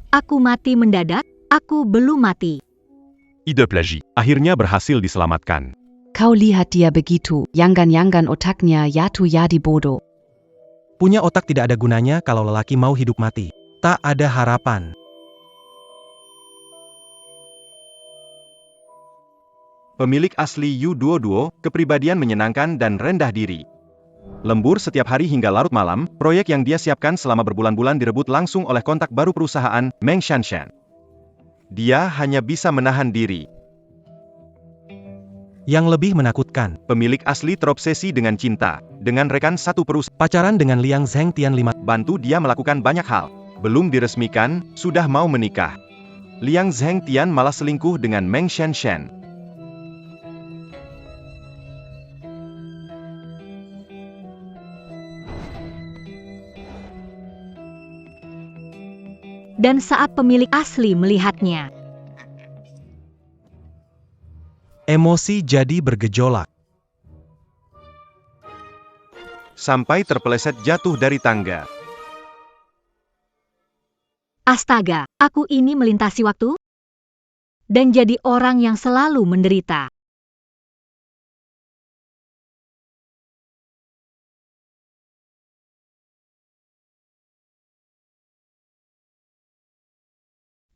Aku mati mendadak, aku belum mati. Ide plagie akhirnya berhasil diselamatkan. Kau lihat dia begitu, yanggan-yanggan otaknya yatu yadi bodoh. Punya otak tidak ada gunanya kalau lelaki mau hidup mati. Tak ada harapan. Pemilik asli Yu Duo, kepribadian menyenangkan dan rendah diri. Lembur setiap hari hingga larut malam, proyek yang dia siapkan selama berbulan-bulan direbut langsung oleh kontak baru perusahaan, Meng Shanshan. Dia hanya bisa menahan diri. Yang lebih menakutkan, Pemilik asli terobsesi dengan cinta, dengan rekan satu perusahaan. pacaran dengan Liang Zhengtian 5 Bantu dia melakukan banyak hal. Belum diresmikan, sudah mau menikah. Liang Zhengtian malah selingkuh dengan Meng Shanshan. Dan saat pemilik asli melihatnya, emosi jadi bergejolak. Sampai terpeleset jatuh dari tangga. astaga, aku ini melintasi waktu? Dan jadi orang yang selalu menderita.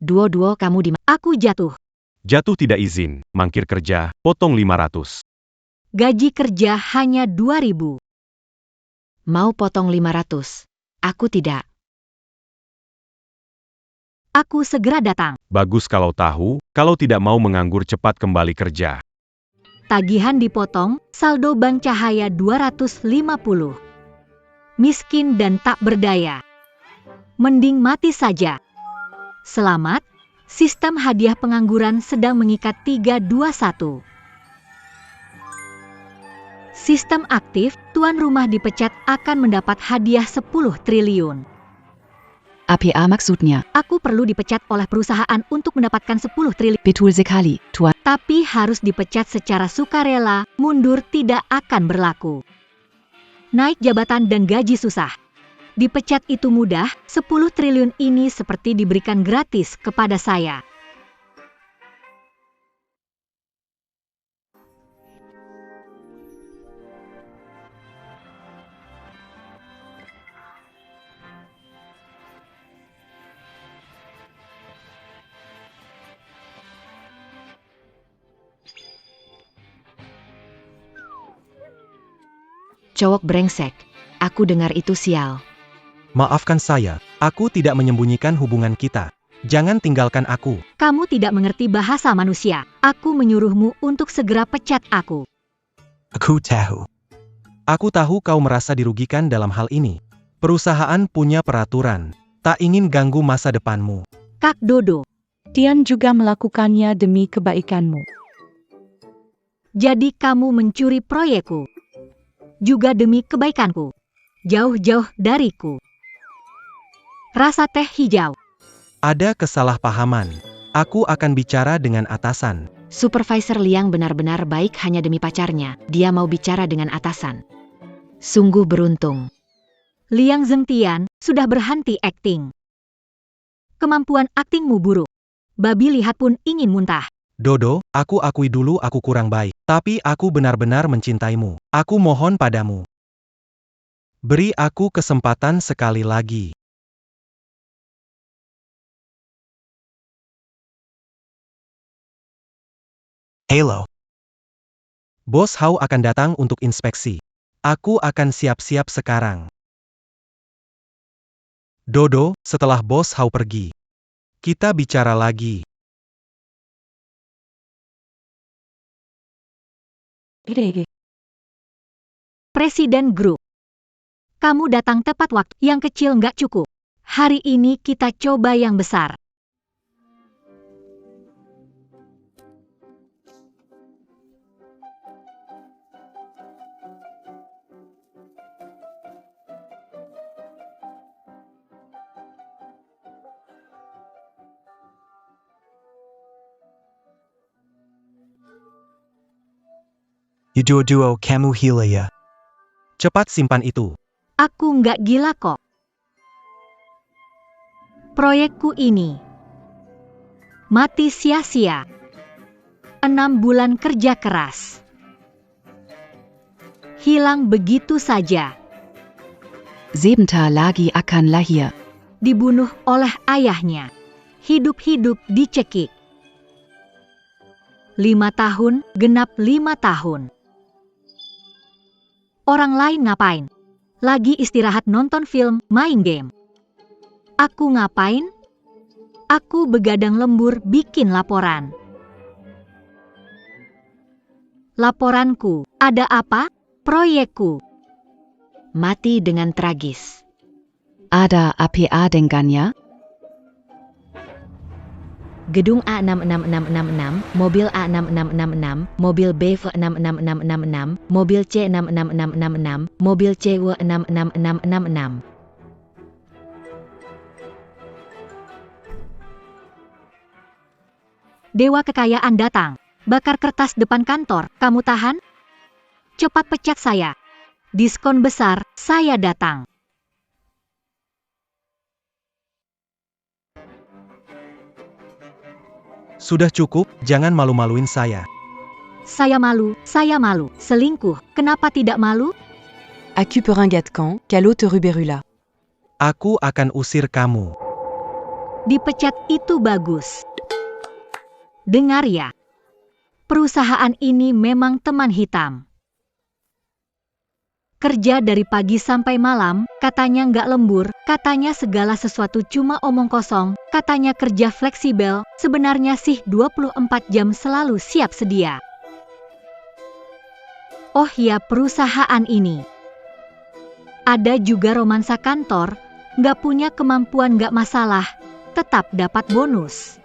Duo-duo kamu di Aku jatuh. Jatuh tidak izin, mangkir kerja, potong 500. Gaji kerja hanya 2.000. mau potong 500. Aku tidak. Aku segera datang. Bagus kalau tahu, kalau tidak mau menganggur cepat kembali kerja. Tagihan dipotong, saldo bank cahaya 250. Miskin dan tak berdaya. Mending mati saja. Selamat, sistem hadiah pengangguran sedang mengikat 321. Sistem aktif, tuan rumah dipecat akan mendapat hadiah 10 triliun. APA maksudnya. Aku perlu dipecat oleh perusahaan untuk mendapatkan 10 triliun. Betul sekali, Tuan. Tapi harus dipecat secara sukarela, mundur tidak akan berlaku. Naik jabatan dan gaji susah. Dipecat itu mudah, 10 triliun ini seperti diberikan gratis kepada saya. Cowok brengsek. Aku dengar itu sial. Maafkan saya, aku tidak menyembunyikan hubungan kita. Jangan tinggalkan aku. Kamu tidak mengerti bahasa manusia. Aku menyuruhmu untuk segera pecat aku. Aku tahu. Aku tahu kau merasa dirugikan dalam hal ini. Perusahaan punya peraturan. Tak ingin ganggu masa depanmu. Kak Dodo, Tian juga melakukannya demi kebaikanmu. jadi kamu mencuri proyekku. Juga demi kebaikanku. Jauh-jauh dariku. Rasa teh hijau. Ada kesalahpahaman. Aku akan bicara dengan atasan. Supervisor Liang benar-benar baik hanya demi pacarnya. Dia mau bicara dengan atasan. Sungguh beruntung. Liang Zhengtian sudah berhenti akting. Kemampuan aktingmu buruk. Babi lihat pun ingin muntah. Dodo, aku akui dulu aku kurang baik. Tapi aku benar-benar mencintaimu. Aku mohon padamu. Beri aku kesempatan sekali lagi. Halo. Bos Hao akan datang untuk inspeksi. Aku akan siap-siap sekarang. Dodo, setelah Bos Hao pergi, kita bicara lagi. Presiden Grup. Kamu datang tepat waktu. Yang kecil nggak cukup. Hari ini kita coba yang besar. Duo kamu gila ya. Cepat simpan itu. Aku nggak gila kok. Proyekku ini mati sia-sia. 6 bulan kerja keras hilang begitu saja. 7 lagi akan lahir. Dibunuh oleh ayahnya. Hidup-hidup dicekik. 5 tahun, genap 5 tahun. Orang lain ngapain? Lagi istirahat nonton film, main game. Aku ngapain? Aku begadang lembur bikin laporan. Laporanku, ada apa? Proyekku. Mati dengan tragis. Ada apa dengannya? Gedung A66666, mobil A6666, mobil B66666, mobil C66666, mobil CW66666. Dewa kekayaan datang. Bakar kertas depan kantor, kamu tahan? Cepat pecat saya. Diskon besar, saya datang. Sudah cukup, jangan malu-maluin saya. Saya malu, selingkuh, kenapa tidak malu? Acupuringatkan, kalau teruberula. Aku akan usir kamu. Dipecat itu bagus. Dengar ya. Perusahaan ini memang teman hitam. Kerja dari pagi sampai malam, katanya nggak lembur, katanya segala sesuatu cuma omong kosong, katanya kerja fleksibel, sebenarnya sih 24 jam selalu siap sedia. Oh ya, perusahaan ini. Ada juga romansa kantor, nggak punya kemampuan nggak masalah, tetap dapat bonus.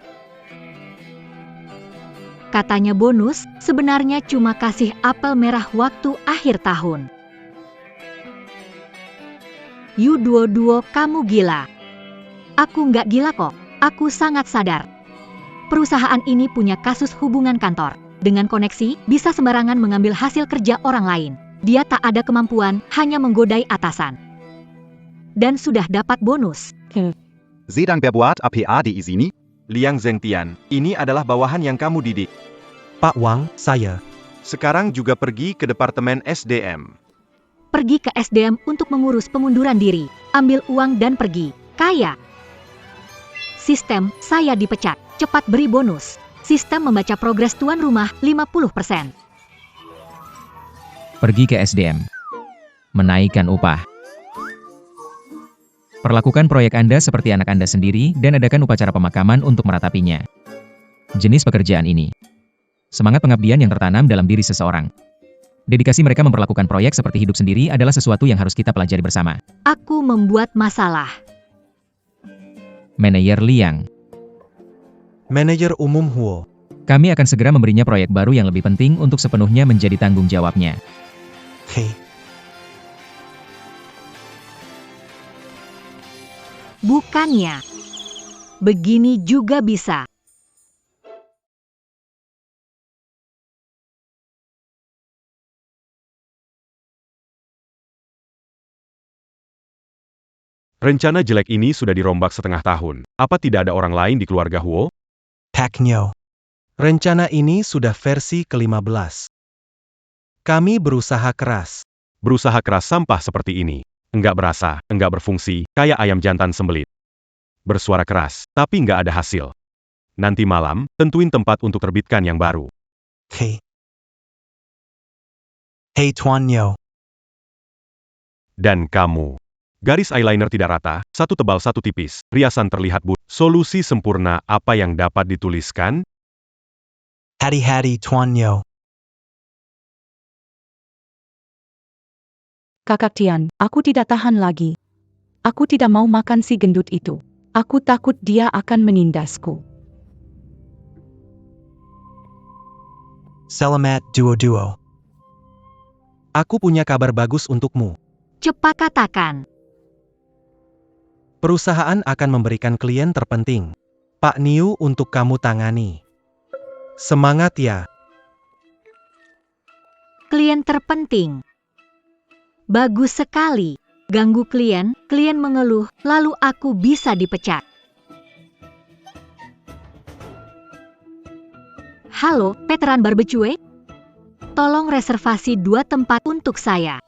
Katanya bonus, sebenarnya cuma kasih apel merah waktu akhir tahun. U22 kamu gila. Aku nggak gila kok, aku sangat sadar. Perusahaan ini punya kasus hubungan kantor. Dengan koneksi, bisa sembarangan mengambil hasil kerja orang lain. Dia tak ada kemampuan, hanya menggodai atasan. Dan sudah dapat bonus. Sedang berbuat apa di sini? Liang Zhengtian, ini adalah bawahan yang kamu didik. Pak Wang, saya. Sekarang juga pergi ke Departemen SDM. Pergi ke SDM untuk mengurus pengunduran diri. Ambil uang dan pergi. Kaya. Sistem, saya dipecat. Cepat beri bonus. Sistem membaca progres tuan rumah 50%. Pergi ke SDM. Menaikkan upah. Perlakukan proyek Anda seperti anak Anda sendiri dan adakan upacara pemakaman untuk meratapinya. Jenis pekerjaan ini. Semangat pengabdian yang tertanam dalam diri seseorang. Dedikasi mereka memperlakukan proyek seperti hidup sendiri adalah sesuatu yang harus kita pelajari bersama. Aku membuat masalah. Manajer Liang. Manajer umum Huo. Kami akan segera memberinya proyek baru yang lebih penting untuk sepenuhnya menjadi tanggung jawabnya. Hei, Bukannya. Begini juga bisa. Rencana jelek ini sudah dirombak setengah tahun. Apa tidak ada orang lain di keluarga Huo? Pak Nyo. Rencana ini sudah versi ke-15. Kami berusaha keras. Berusaha keras sampah seperti ini. Enggak berasa, enggak berfungsi, kayak ayam jantan sembelit. Bersuara keras, tapi enggak ada hasil. Nanti malam, tentuin tempat untuk terbitkan yang baru. Hei. Hei Tuan Nyo. Dan kamu. Garis eyeliner tidak rata, satu tebal satu tipis, riasan terlihat solusi sempurna apa yang dapat dituliskan? Hari-hari Tuan Nyo. Kakak Tian, aku tidak tahan lagi. Aku tidak mau makan si gendut itu. Aku takut dia akan menindasku. Selamat duo-duo. Aku punya kabar bagus untukmu. Cepat katakan. Perusahaan akan memberikan klien terpenting. Pak Niu untuk kamu tangani. Semangat ya. Klien terpenting. Bagus sekali. Ganggu klien, klien mengeluh, lalu aku bisa dipecat. Halo, veteran barbecue. Tolong reservasi 2 tempat untuk saya.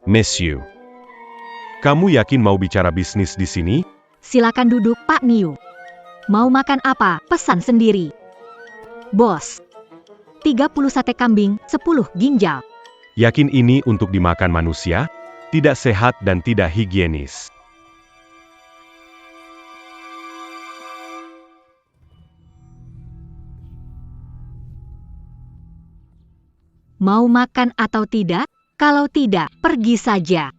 Monsieur. Kamu yakin mau bicara bisnis di sini? Silakan duduk, Pak Niu. Mau makan apa? Pesan sendiri. Bos. 30 sate kambing, 10 ginjal. Yakin ini untuk dimakan manusia? Tidak sehat dan tidak higienis. Mau makan atau tidak? Kalau tidak, pergi saja.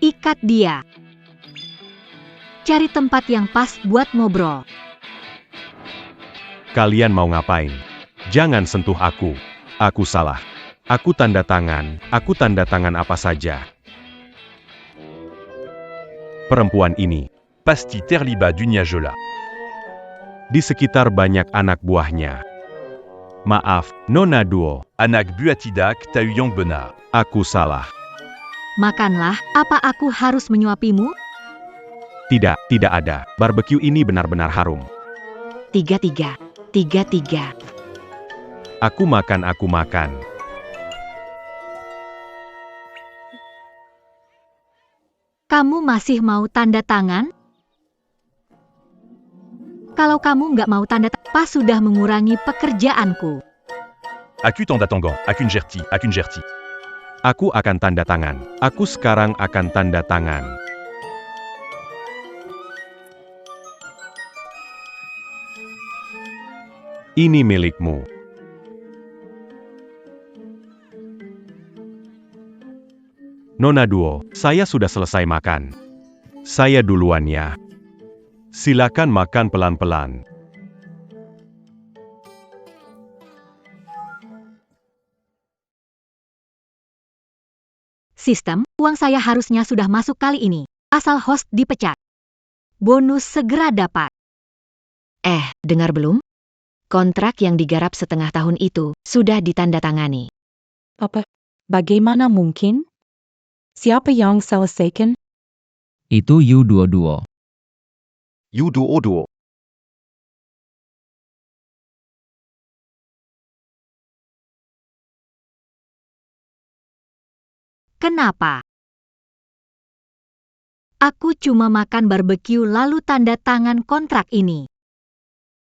Ikat dia. Cari tempat yang pas buat ngobrol. Kalian mau ngapain? Jangan sentuh aku. Aku salah. Aku tanda tangan apa saja. Perempuan ini. Pasti terlibat dunia jola. Di sekitar banyak anak buahnya. Maaf, Nona Duo. Anak buah tidak tahu yang benar. Aku salah. Makanlah, apa aku harus menyuapimu? Tidak ada. Barbecue ini benar-benar harum. 3-3. Aku makan. Kamu masih mau tanda tangan? Kalau kamu nggak mau tanda tangan, Pak sudah mengurangi pekerjaanku. Aku tanda tangan, aku ngerti. Aku akan tanda tangan. Aku sekarang akan tanda tangan. Ini milikmu. Nona Duo, saya sudah selesai makan. Saya duluan ya. Silakan makan pelan-pelan. Sistem, uang saya harusnya sudah masuk kali ini. Asal host dipecat. Bonus segera dapat. Dengar belum? Kontrak yang digarap setengah tahun itu sudah ditandatangani. Apa? Bagaimana mungkin? Siapa yang selesaikan? Itu U22. U22. Kenapa? Aku cuma makan barbecue lalu tanda tangan kontrak ini.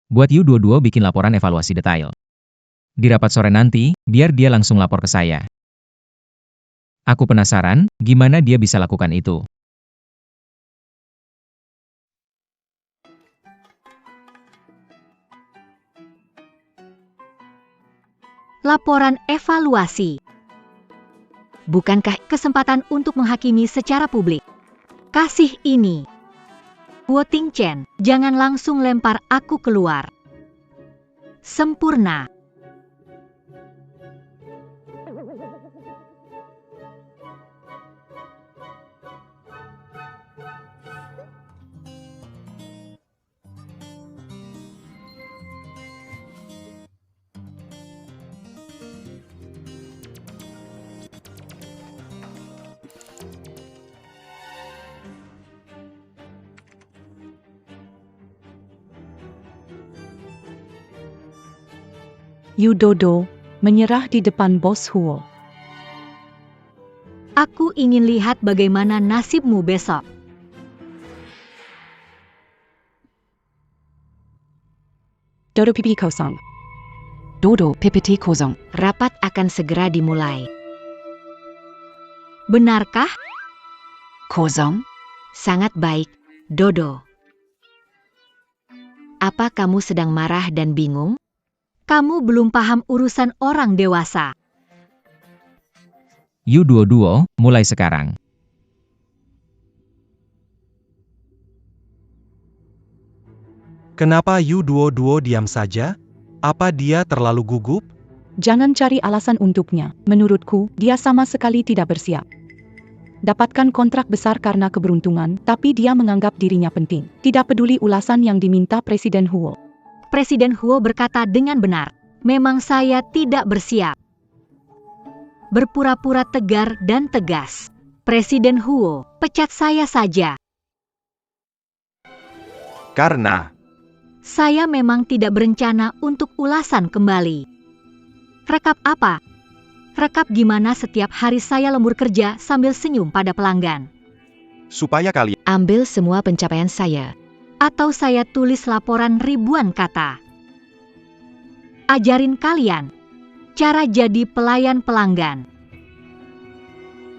Buat U22 bikin laporan evaluasi detail. Di rapat sore nanti, biar dia langsung lapor ke saya. Aku penasaran, gimana dia bisa lakukan itu. Laporan evaluasi. Bukankah kesempatan untuk menghakimi secara publik? Kasih ini. Voting Chen, jangan langsung lempar aku keluar. Sempurna. Yudodo menyerah di depan bos Huo. Aku ingin lihat bagaimana nasibmu besok. Dodo pipi kosong. Dodo pipiti kosong. Rapat akan segera dimulai. Benarkah? Kosong? Sangat baik, Dodo. Apa kamu sedang marah dan bingung? Kamu belum paham urusan orang dewasa. U22, mulai sekarang. Kenapa U22 diam saja? Apa dia terlalu gugup? Jangan cari alasan untuknya. Menurutku, dia sama sekali tidak bersiap. Dapatkan kontrak besar karena keberuntungan, tapi dia menganggap dirinya penting. Tidak peduli ulasan yang diminta Presiden Huo. Presiden Huo berkata dengan benar. Memang saya tidak bersiap. Berpura-pura tegar dan tegas. Presiden Huo, pecat saya saja. Karena Saya memang tidak berencana untuk ulasan kembali. Rekap apa? Rekap gimana setiap hari saya lembur kerja sambil senyum pada pelanggan. supaya kalian Ambil semua pencapaian saya. Atau saya tulis laporan ribuan kata. Ajarin kalian cara jadi pelayan pelanggan.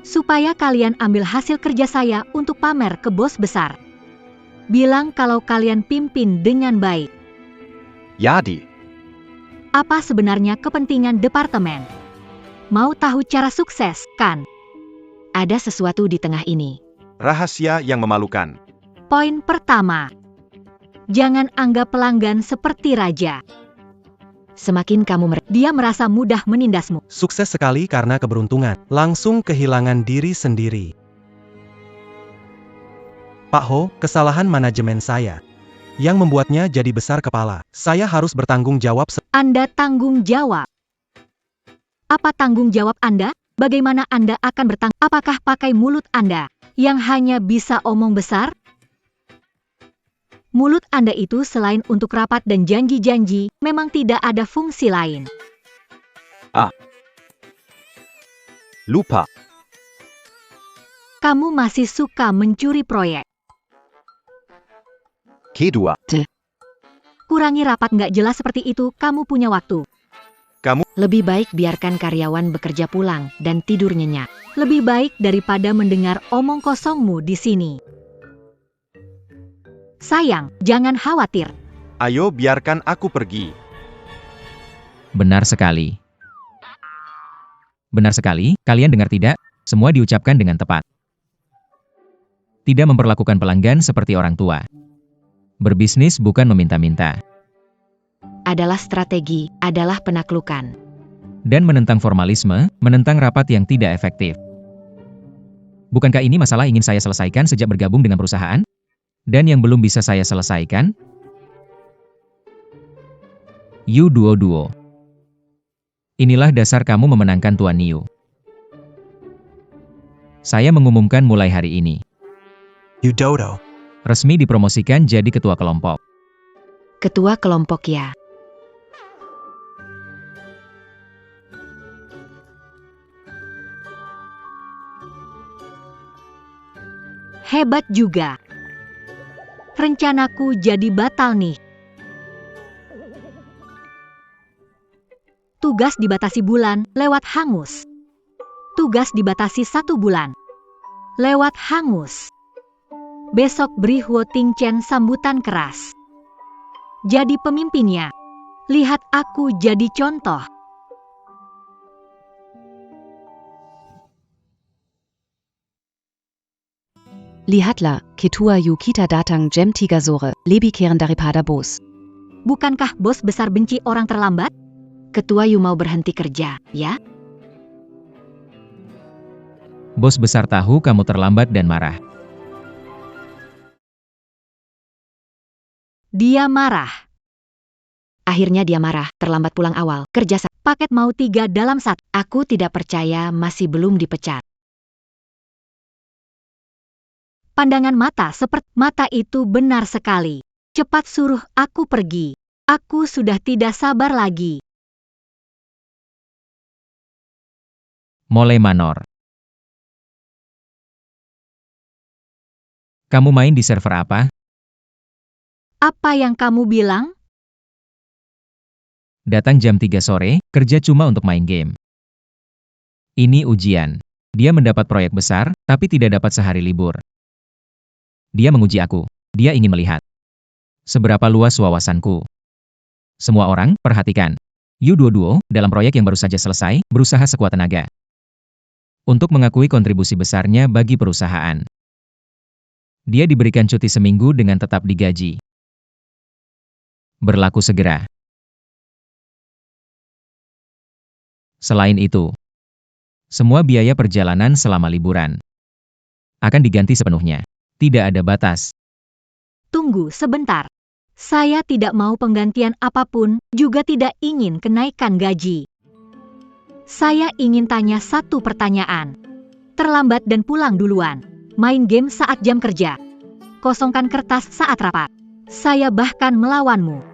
Supaya kalian ambil hasil kerja saya untuk pamer ke bos besar. Bilang kalau kalian pimpin dengan baik. Yadi. Apa sebenarnya kepentingan departemen? Mau tahu cara sukses, kan? Ada sesuatu di tengah ini. rahasia yang memalukan. Poin pertama. Jangan anggap pelanggan seperti raja. Semakin kamu Dia merasa mudah menindasmu. Sukses sekali karena keberuntungan. Langsung kehilangan diri sendiri. Pak Ho, kesalahan manajemen saya. Yang membuatnya jadi besar kepala. Saya harus bertanggung jawab. Anda tanggung jawab. Apa tanggung jawab Anda? Bagaimana Anda akan bertanggung? Apakah pakai mulut Anda yang hanya bisa omong besar? Mulut Anda itu selain untuk rapat dan janji-janji, memang tidak ada fungsi lain. Lupa. Kamu masih suka mencuri proyek. Kedua. Kurangi rapat nggak jelas seperti itu, kamu punya waktu. lebih baik biarkan karyawan bekerja pulang dan tidur nyenyak. Lebih baik daripada mendengar omong kosongmu di sini. Sayang, jangan khawatir. Ayo biarkan aku pergi. Benar sekali. Benar sekali, kalian dengar tidak? Semua diucapkan dengan tepat. Tidak memperlakukan pelanggan seperti orang tua. Berbisnis bukan meminta-minta. Adalah strategi, adalah penaklukan. Dan menentang formalisme, menentang rapat yang tidak efektif. Bukankah ini masalah ingin saya selesaikan sejak bergabung dengan perusahaan? Dan yang belum bisa saya selesaikan? Yu Duo. Inilah dasar kamu memenangkan Tuan Yu. Saya mengumumkan mulai hari ini. Yudodo. Resmi dipromosikan jadi ketua kelompok. Ketua kelompok ya. Hebat juga. Rencanaku jadi batal nih. Tugas dibatasi bulan, lewat hangus. Tugas dibatasi 1 bulan. Lewat hangus. Besok beri Huo Tingchen sambutan keras. Jadi pemimpinnya. Lihat aku jadi contoh. Lihatlah, Ketua Yu kita datang jam 3 sore, lebih keren daripada bos. Bukankah bos besar benci orang terlambat? Ketua Yu mau berhenti kerja, ya? Bos besar tahu kamu terlambat dan marah. Dia marah. Akhirnya dia marah, terlambat pulang awal, kerja Paket mau 3 dalam 1. Aku tidak percaya masih belum dipecat. Pandangan mata seperti mata itu benar sekali. Cepat suruh aku pergi. Aku sudah tidak sabar lagi. Mulai Manor. Kamu main di server apa? Apa yang kamu bilang? Datang jam 3 sore, kerja cuma untuk main game. Ini ujian. Dia mendapat proyek besar, tapi tidak dapat sehari libur. Dia menguji aku. Dia ingin melihat seberapa luas wawasanku. Semua orang, perhatikan. Yu Duo, dalam proyek yang baru saja selesai, berusaha sekuat tenaga untuk mengakui kontribusi besarnya bagi perusahaan. Dia diberikan cuti seminggu dengan tetap digaji. Berlaku segera. Selain itu, semua biaya perjalanan selama liburan akan diganti sepenuhnya. Tidak ada batas. Tunggu sebentar. Saya tidak mau penggantian apapun, juga tidak ingin kenaikan gaji. Saya ingin tanya satu pertanyaan. Terlambat dan pulang duluan. Main game saat jam kerja. Kosongkan kertas saat rapat. Saya bahkan melawanmu.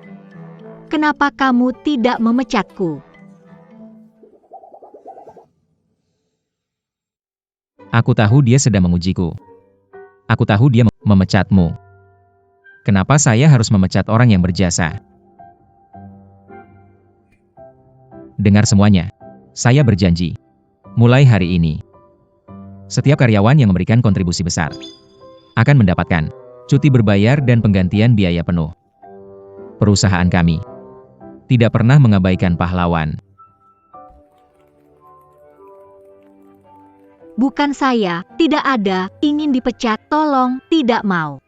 Kenapa kamu tidak memecatku? Aku tahu dia sedang mengujiku. Aku tahu dia memecatmu. Kenapa saya harus memecat orang yang berjasa? Dengar semuanya. Saya berjanji. Mulai hari ini, setiap karyawan yang memberikan kontribusi besar akan mendapatkan cuti berbayar dan penggantian biaya penuh. Perusahaan kami tidak pernah mengabaikan pahlawan. Bukan saya, tidak ada, ingin dipecat, tolong, tidak mau.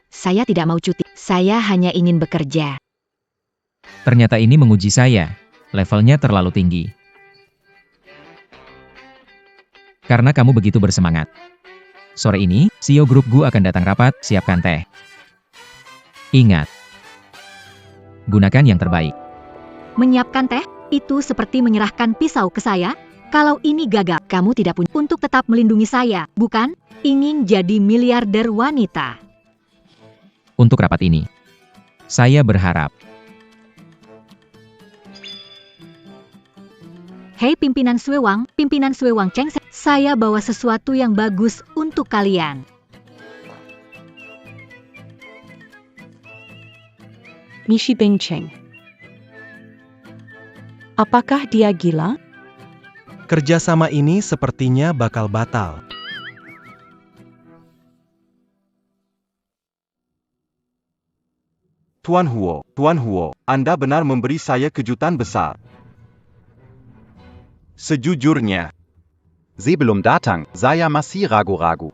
Saya tidak mau cuti. Saya hanya ingin bekerja. Ternyata ini menguji saya. Levelnya terlalu tinggi. Karena kamu begitu bersemangat. Sore ini, CEO grup Gu akan datang rapat, siapkan teh. Ingat. Gunakan yang terbaik. Menyiapkan teh, itu seperti menyerahkan pisau ke saya. Kalau ini gagal, Kamu tidak punya. untuk tetap melindungi saya, bukan? Ingin jadi miliarder wanita. Untuk rapat ini, saya berharap. Hei pimpinan Swewang Cheng, saya bawa sesuatu yang bagus untuk kalian. Mishi Bing Cheng. Apakah dia gila? Kerjasama ini sepertinya bakal batal. Tuan Huo, Anda benar memberi saya kejutan besar. Sejujurnya, Sebelum datang, saya masih ragu-ragu.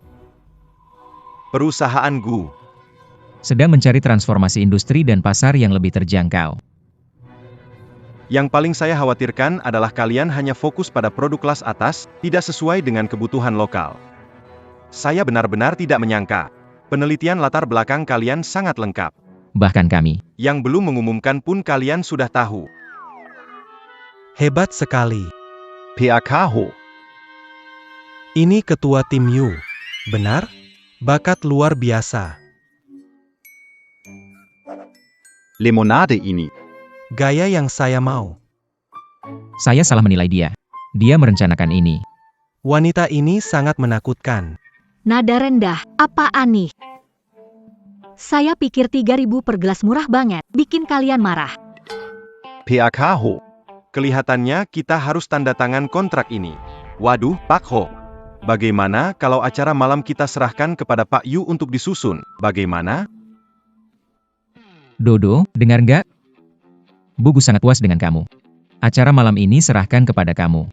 perusahaan Gu Sedang mencari transformasi industri dan pasar yang lebih terjangkau. yang paling saya khawatirkan adalah kalian hanya fokus pada produk kelas atas, tidak sesuai dengan kebutuhan lokal. Saya benar-benar tidak menyangka. Penelitian latar belakang kalian sangat lengkap. Bahkan kami, Yang belum mengumumkan pun kalian sudah tahu. Hebat sekali. PAK Ho. Ini ketua tim Yu. Benar? Bakat luar biasa. Limonade ini. Gaya yang saya mau. saya salah menilai dia. Dia merencanakan ini. Wanita ini sangat menakutkan. Nada rendah, apaan nih? Saya pikir 3.000 per gelas murah banget, bikin kalian marah. PAK Ho. Kelihatannya kita harus tanda tangan kontrak ini. Waduh, Pak Ho. Bagaimana kalau acara malam kita serahkan kepada Pak Yu untuk disusun? Bagaimana? Dodo, dengar nggak? Bu Gu sangat puas dengan kamu. Acara malam ini serahkan kepada kamu.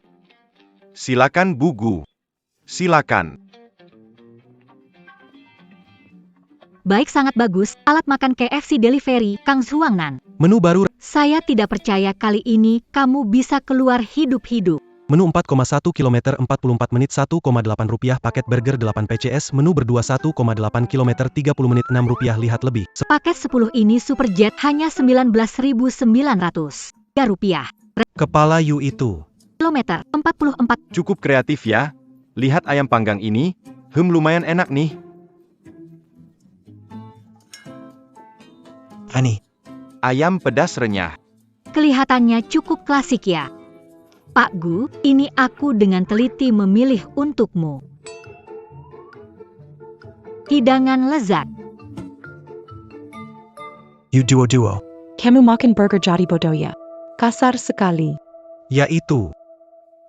Silakan Bu Gu. Silakan. Baik, sangat bagus, alat makan KFC delivery, Kang Zhuangnan. Menu baru. Saya tidak percaya kali ini kamu bisa keluar hidup-hidup. Menu 4,1 km 44 menit 1,8 rupiah. Paket burger 8 PCS. Menu berdua 1,8 km 30 menit 6 rupiah. Lihat lebih. Paket 10 ini Superjet hanya 19.900 rupiah. Kepala Yu itu. Kilometer 44. Cukup kreatif ya. Lihat ayam panggang ini. Lumayan enak nih. Ani. Ayam pedas renyah. Kelihatannya cukup klasik ya. Pak Gu, ini aku dengan teliti memilih untukmu. Hidangan lezat. Yu duo. Kamu makan burger jadi bodoh ya. Kasar sekali. Yaitu.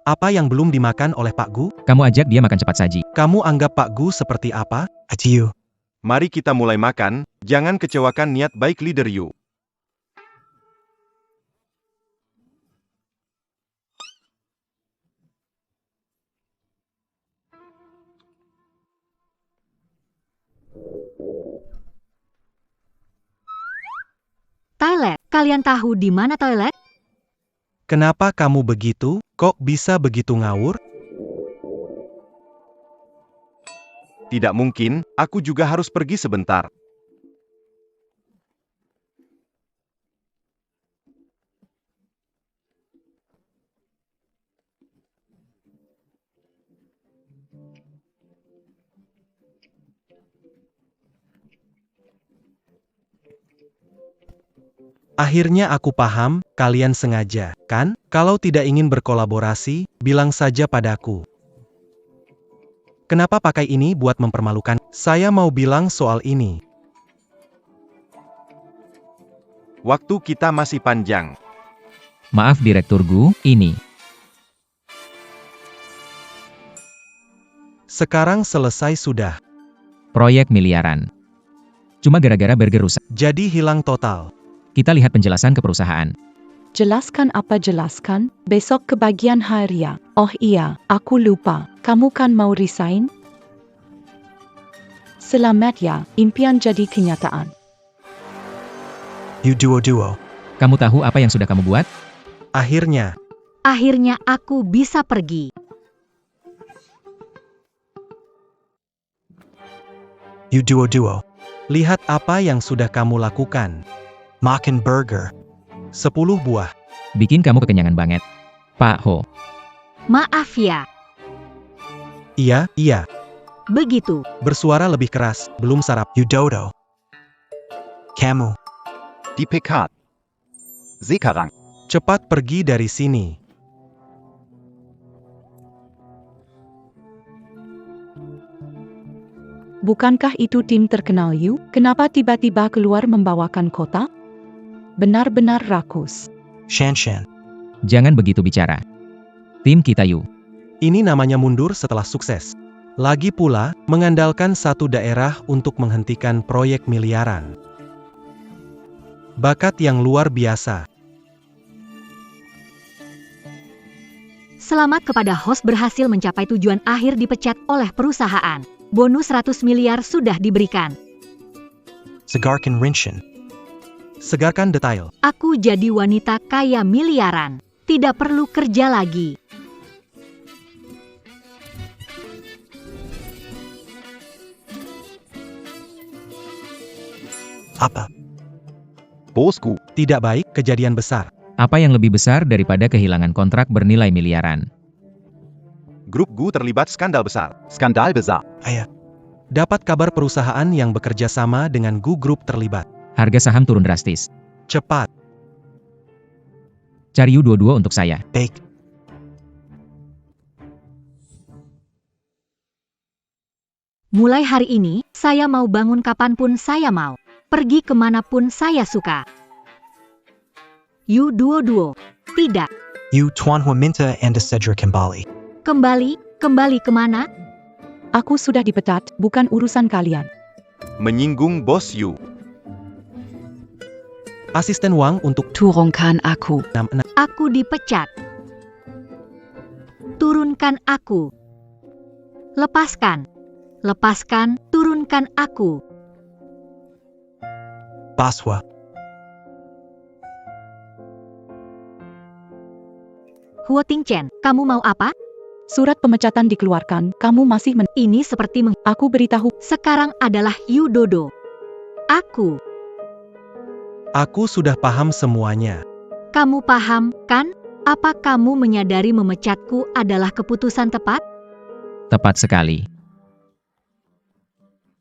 Apa yang belum dimakan oleh Pak Gu? Kamu ajak dia makan cepat saji. Kamu anggap Pak Gu seperti apa? Aciu. Mari kita mulai makan, jangan kecewakan niat baik leader Yu. Toilet, kalian tahu di mana toilet? Kenapa kamu begitu? Kok bisa begitu ngawur? Tidak mungkin, aku juga harus pergi sebentar. Akhirnya aku paham, kalian sengaja, kan? Kalau tidak ingin berkolaborasi, bilang saja padaku. Kenapa pakai ini buat mempermalukan? Saya mau bilang soal ini. Waktu kita masih panjang. Maaf Direktur Gu, ini. Sekarang selesai sudah. Proyek miliaran. Cuma gara-gara burger rusak. Jadi hilang total. Kita lihat penjelasan ke perusahaan. Jelaskan apa jelaskan? Besok ke bagian harian. Oh iya, aku lupa. Kamu kan mau resign? Selamat ya, impian jadi kenyataan. You duo. Kamu tahu apa yang sudah kamu buat? Akhirnya, Akhirnya aku bisa pergi. you duo. Lihat apa yang sudah kamu lakukan. Makan burger. 10 buah. Bikin kamu kekenyangan banget. Pak Ho. Maaf ya, Iya. begitu. Bersuara lebih keras, belum sarap. You dodo. Kamu. Die Pekat. Sekarang. Cepat pergi dari sini. Bukankah itu tim terkenal Yu? Kenapa tiba-tiba keluar membawakan kota? Benar-benar rakus. Shan. Jangan begitu bicara. Tim kita yuk. Ini namanya mundur setelah sukses. Lagi pula, mengandalkan satu daerah untuk menghentikan proyek miliaran. Bakat yang luar biasa. Selamat kepada host berhasil mencapai tujuan akhir dipecat oleh perusahaan. Bonus 100 miliar sudah diberikan. Segarkan Rinshin. Segarkan detail. Aku jadi wanita kaya miliaran. Tidak perlu kerja lagi. Apa? Bosku. Tidak baik, kejadian besar. Apa yang lebih besar daripada kehilangan kontrak bernilai miliaran? Grup Gu terlibat skandal besar. Skandal besar. Dapat kabar perusahaan yang bekerja sama dengan Gu Group terlibat. Harga saham turun drastis. Cepat. Cari U22 untuk saya. Baik. Mulai hari ini, saya mau bangun kapanpun saya mau. Pergi kemanapun saya suka. U22. Tidak. You Tuan Minta and Cedric Kembali. Kembali kemana? Aku sudah dipecat, bukan urusan kalian. Menyinggung Bos Yu. Asisten Wang untuk Turunkan aku. 66. Aku dipecat. Turunkan aku. Lepaskan. Turunkan aku. Baswa. Huo Tingchen, kamu mau apa? Surat pemecatan dikeluarkan, kamu masih Ini seperti Aku beritahu, sekarang adalah Yudodo. Aku. Aku sudah paham semuanya. Kamu paham, kan? Apa kamu menyadari memecatku adalah keputusan tepat? Tepat sekali.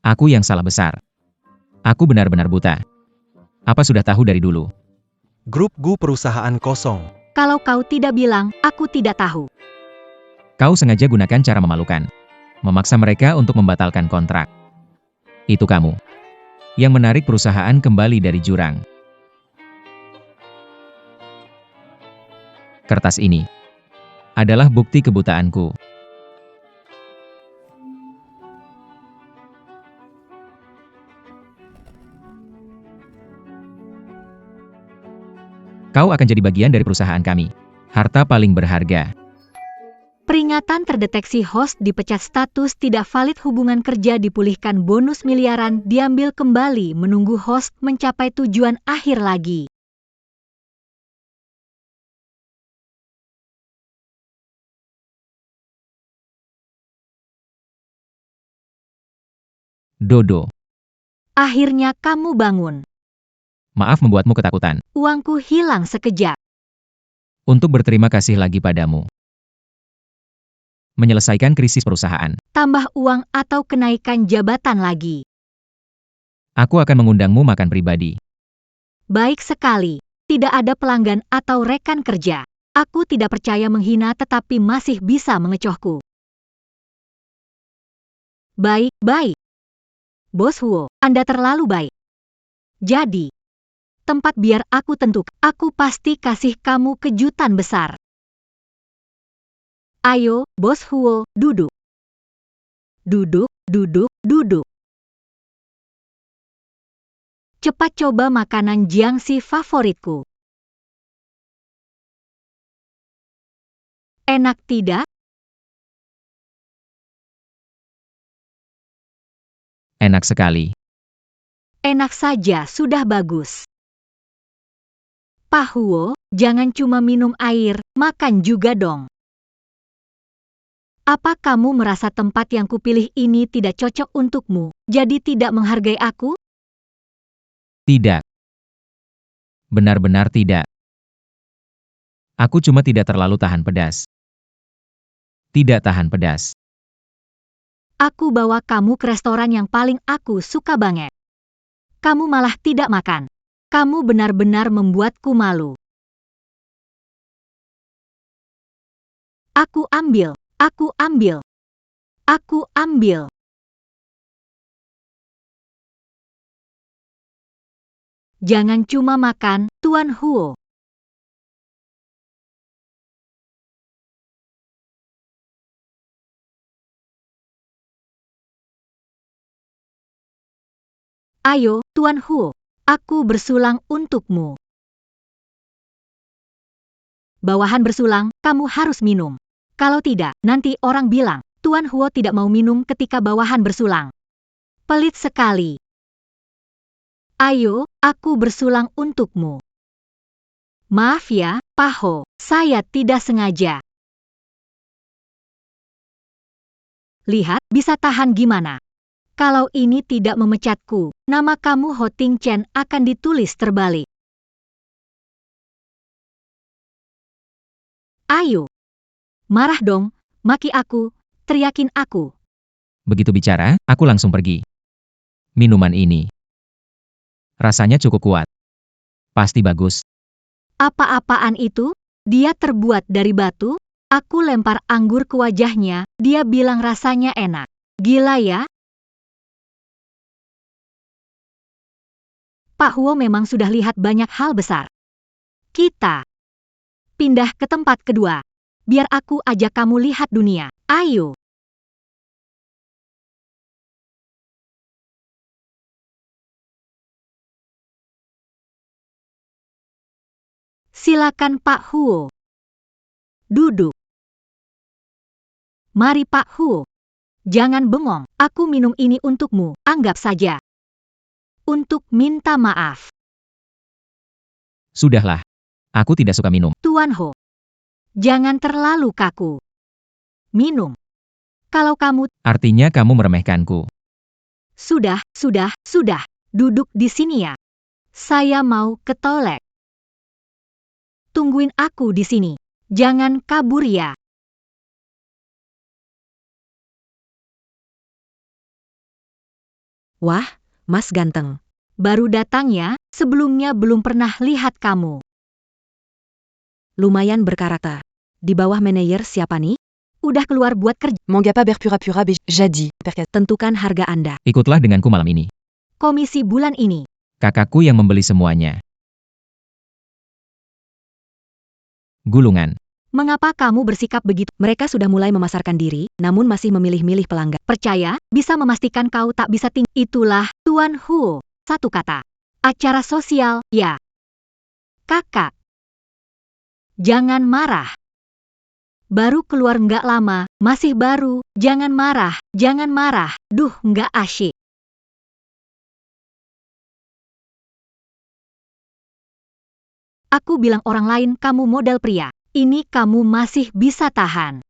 Aku yang salah besar. Aku benar-benar buta. Apa sudah tahu dari dulu? Grup Gu perusahaan kosong. Kalau kau tidak bilang, aku tidak tahu. Kau sengaja gunakan cara memalukan. Memaksa mereka untuk membatalkan kontrak. Itu kamu. Yang menarik perusahaan kembali dari jurang. Kertas ini adalah bukti kebutaanku. Kau akan jadi bagian dari perusahaan kami. Harta paling berharga. Peringatan terdeteksi host dipecat, status tidak valid, hubungan kerja dipulihkan, bonus miliaran diambil kembali, menunggu host mencapai tujuan akhir lagi. Dodo. Akhirnya kamu bangun. Maaf membuatmu ketakutan. Uangku hilang sekejap. Untuk berterima kasih lagi padamu. Menyelesaikan krisis perusahaan. Tambah uang atau kenaikan jabatan lagi. Aku akan mengundangmu makan pribadi. Baik sekali. Tidak ada pelanggan atau rekan kerja. Aku tidak percaya menghina tetapi masih bisa mengecohku. Baik, baik. Bos Huo, Anda terlalu baik. Jadi, tempat biar aku tentuk. Aku pasti kasih kamu kejutan besar. Ayo, Bos Huo, duduk. Duduk, duduk, duduk. Cepat coba makanan Jiangxi favoritku. Enak tidak? Enak sekali. Enak saja, sudah bagus. Pak Huo, jangan cuma minum air, makan juga dong. Apa kamu merasa tempat yang kupilih ini tidak cocok untukmu, jadi tidak menghargai aku? Tidak. Benar-benar tidak. Aku cuma tidak terlalu tahan pedas. Tidak tahan pedas. Aku bawa kamu ke restoran yang paling aku suka banget. Kamu malah tidak makan. Kamu benar-benar membuatku malu. Aku ambil, aku ambil, aku ambil. Jangan cuma makan, Tuan Huo. Ayo, Tuan Huo, aku bersulang untukmu. Bawahan bersulang, kamu harus minum. Kalau tidak, nanti orang bilang, Tuan Huo tidak mau minum ketika bawahan bersulang. Pelit sekali. Ayo, aku bersulang untukmu. Maaf ya, Pak Ho, saya tidak sengaja. Lihat, bisa tahan gimana? Kalau ini tidak memecatku, nama kamu Ho Ting Chen akan ditulis terbalik. Ayo. Marah dong, maki aku, teriakin aku. Begitu bicara, aku langsung pergi. Minuman ini. Rasanya cukup kuat. Pasti bagus. Apa-apaan itu? Dia terbuat dari batu? Aku lempar anggur ke wajahnya, dia bilang rasanya enak. Gila ya? Pak Huo memang sudah lihat banyak hal besar. Kita pindah ke tempat kedua. Biar aku ajak kamu lihat dunia. Ayo. Silakan Pak Huo. Duduk. Mari Pak Huo. Jangan bengong, aku minum ini untukmu, anggap saja. Untuk minta maaf. Sudahlah. Aku tidak suka minum. Tuan Ho. Jangan terlalu kaku. Minum. Kalau kamu... Artinya kamu meremehkanku. Sudah. Duduk di sini ya. Saya mau ke toilet. Tungguin aku di sini. Jangan kabur ya. Wah, Mas ganteng. Baru datang ya, sebelumnya belum pernah lihat kamu. Lumayan berkarakter. Di bawah manajer siapa nih? Udah keluar buat kerja. Mon gars pas pura jadi. Tentukan harga Anda. Ikutlah denganku malam ini. Komisi bulan ini. Kakakku yang membeli semuanya. Gulungan. Mengapa kamu bersikap begitu? Mereka sudah mulai memasarkan diri, namun masih memilih-milih pelanggan. Percaya, bisa memastikan kau tak bisa tinggal. Itulah, Tuan Huo. Satu kata. Acara sosial, ya. Kakak. Jangan marah. Baru keluar nggak lama, masih baru, jangan marah, duh nggak asyik. Aku bilang orang lain kamu model pria, ini kamu masih bisa tahan.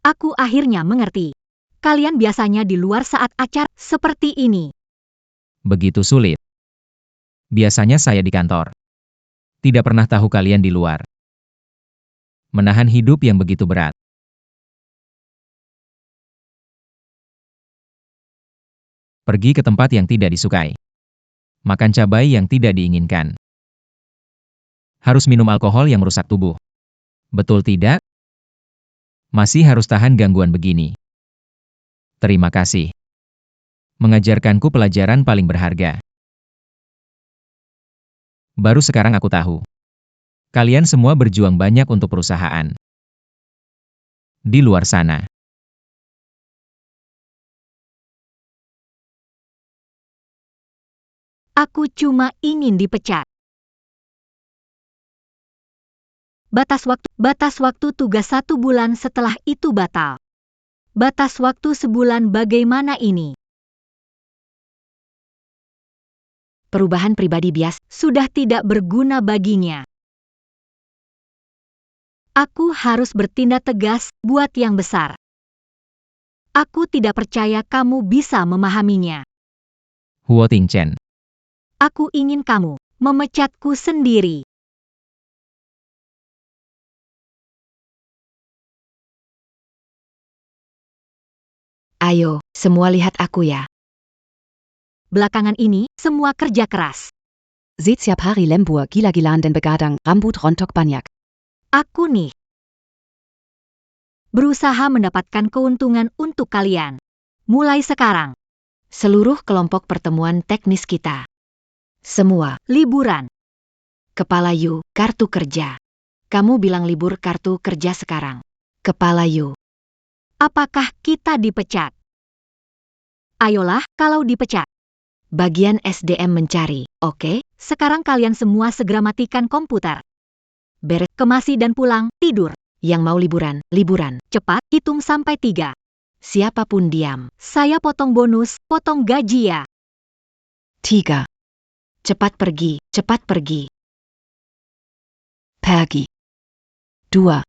Aku akhirnya mengerti. Kalian biasanya di luar saat acara seperti ini. Begitu sulit. Biasanya saya di kantor. Tidak pernah tahu kalian di luar. Menahan hidup yang begitu berat. Pergi ke tempat yang tidak disukai. Makan cabai yang tidak diinginkan. Harus minum alkohol yang merusak tubuh. Betul tidak? Masih harus tahan gangguan begini. Terima kasih. Mengajarkanku pelajaran paling berharga. Baru sekarang aku tahu. Kalian semua berjuang banyak untuk perusahaan. Di luar sana. Aku cuma ingin dipecat. Batas waktu tugas 1 bulan setelah itu batal. Batas waktu sebulan bagaimana ini? Perubahan pribadi bias. Sudah tidak berguna baginya. Aku harus bertindak tegas buat yang besar. Aku tidak percaya kamu bisa memahaminya. Huo Tingchen. Aku ingin kamu memecatku sendiri. Ayo, semua lihat aku ya. Belakangan ini, semua kerja keras. Seht siap hari lembur gila-gilaan dan begadang rambut rontok banyak. Aku nih. Berusaha mendapatkan keuntungan untuk kalian. Mulai sekarang. Seluruh kelompok pertemuan teknis kita. Semua. Liburan. Kepala Yu, kartu kerja. Kamu bilang libur kartu kerja sekarang. Kepala Yu. Apakah kita dipecat? Ayolah, kalau dipecat. Bagian SDM mencari, oke? Sekarang kalian semua segera matikan komputer. Beres. Kemasi dan pulang, tidur. Yang mau liburan, liburan. Cepat, hitung sampai 3. Siapapun diam. Saya potong bonus, potong gaji ya. 3. Cepat pergi, cepat pergi. Pergi. 2.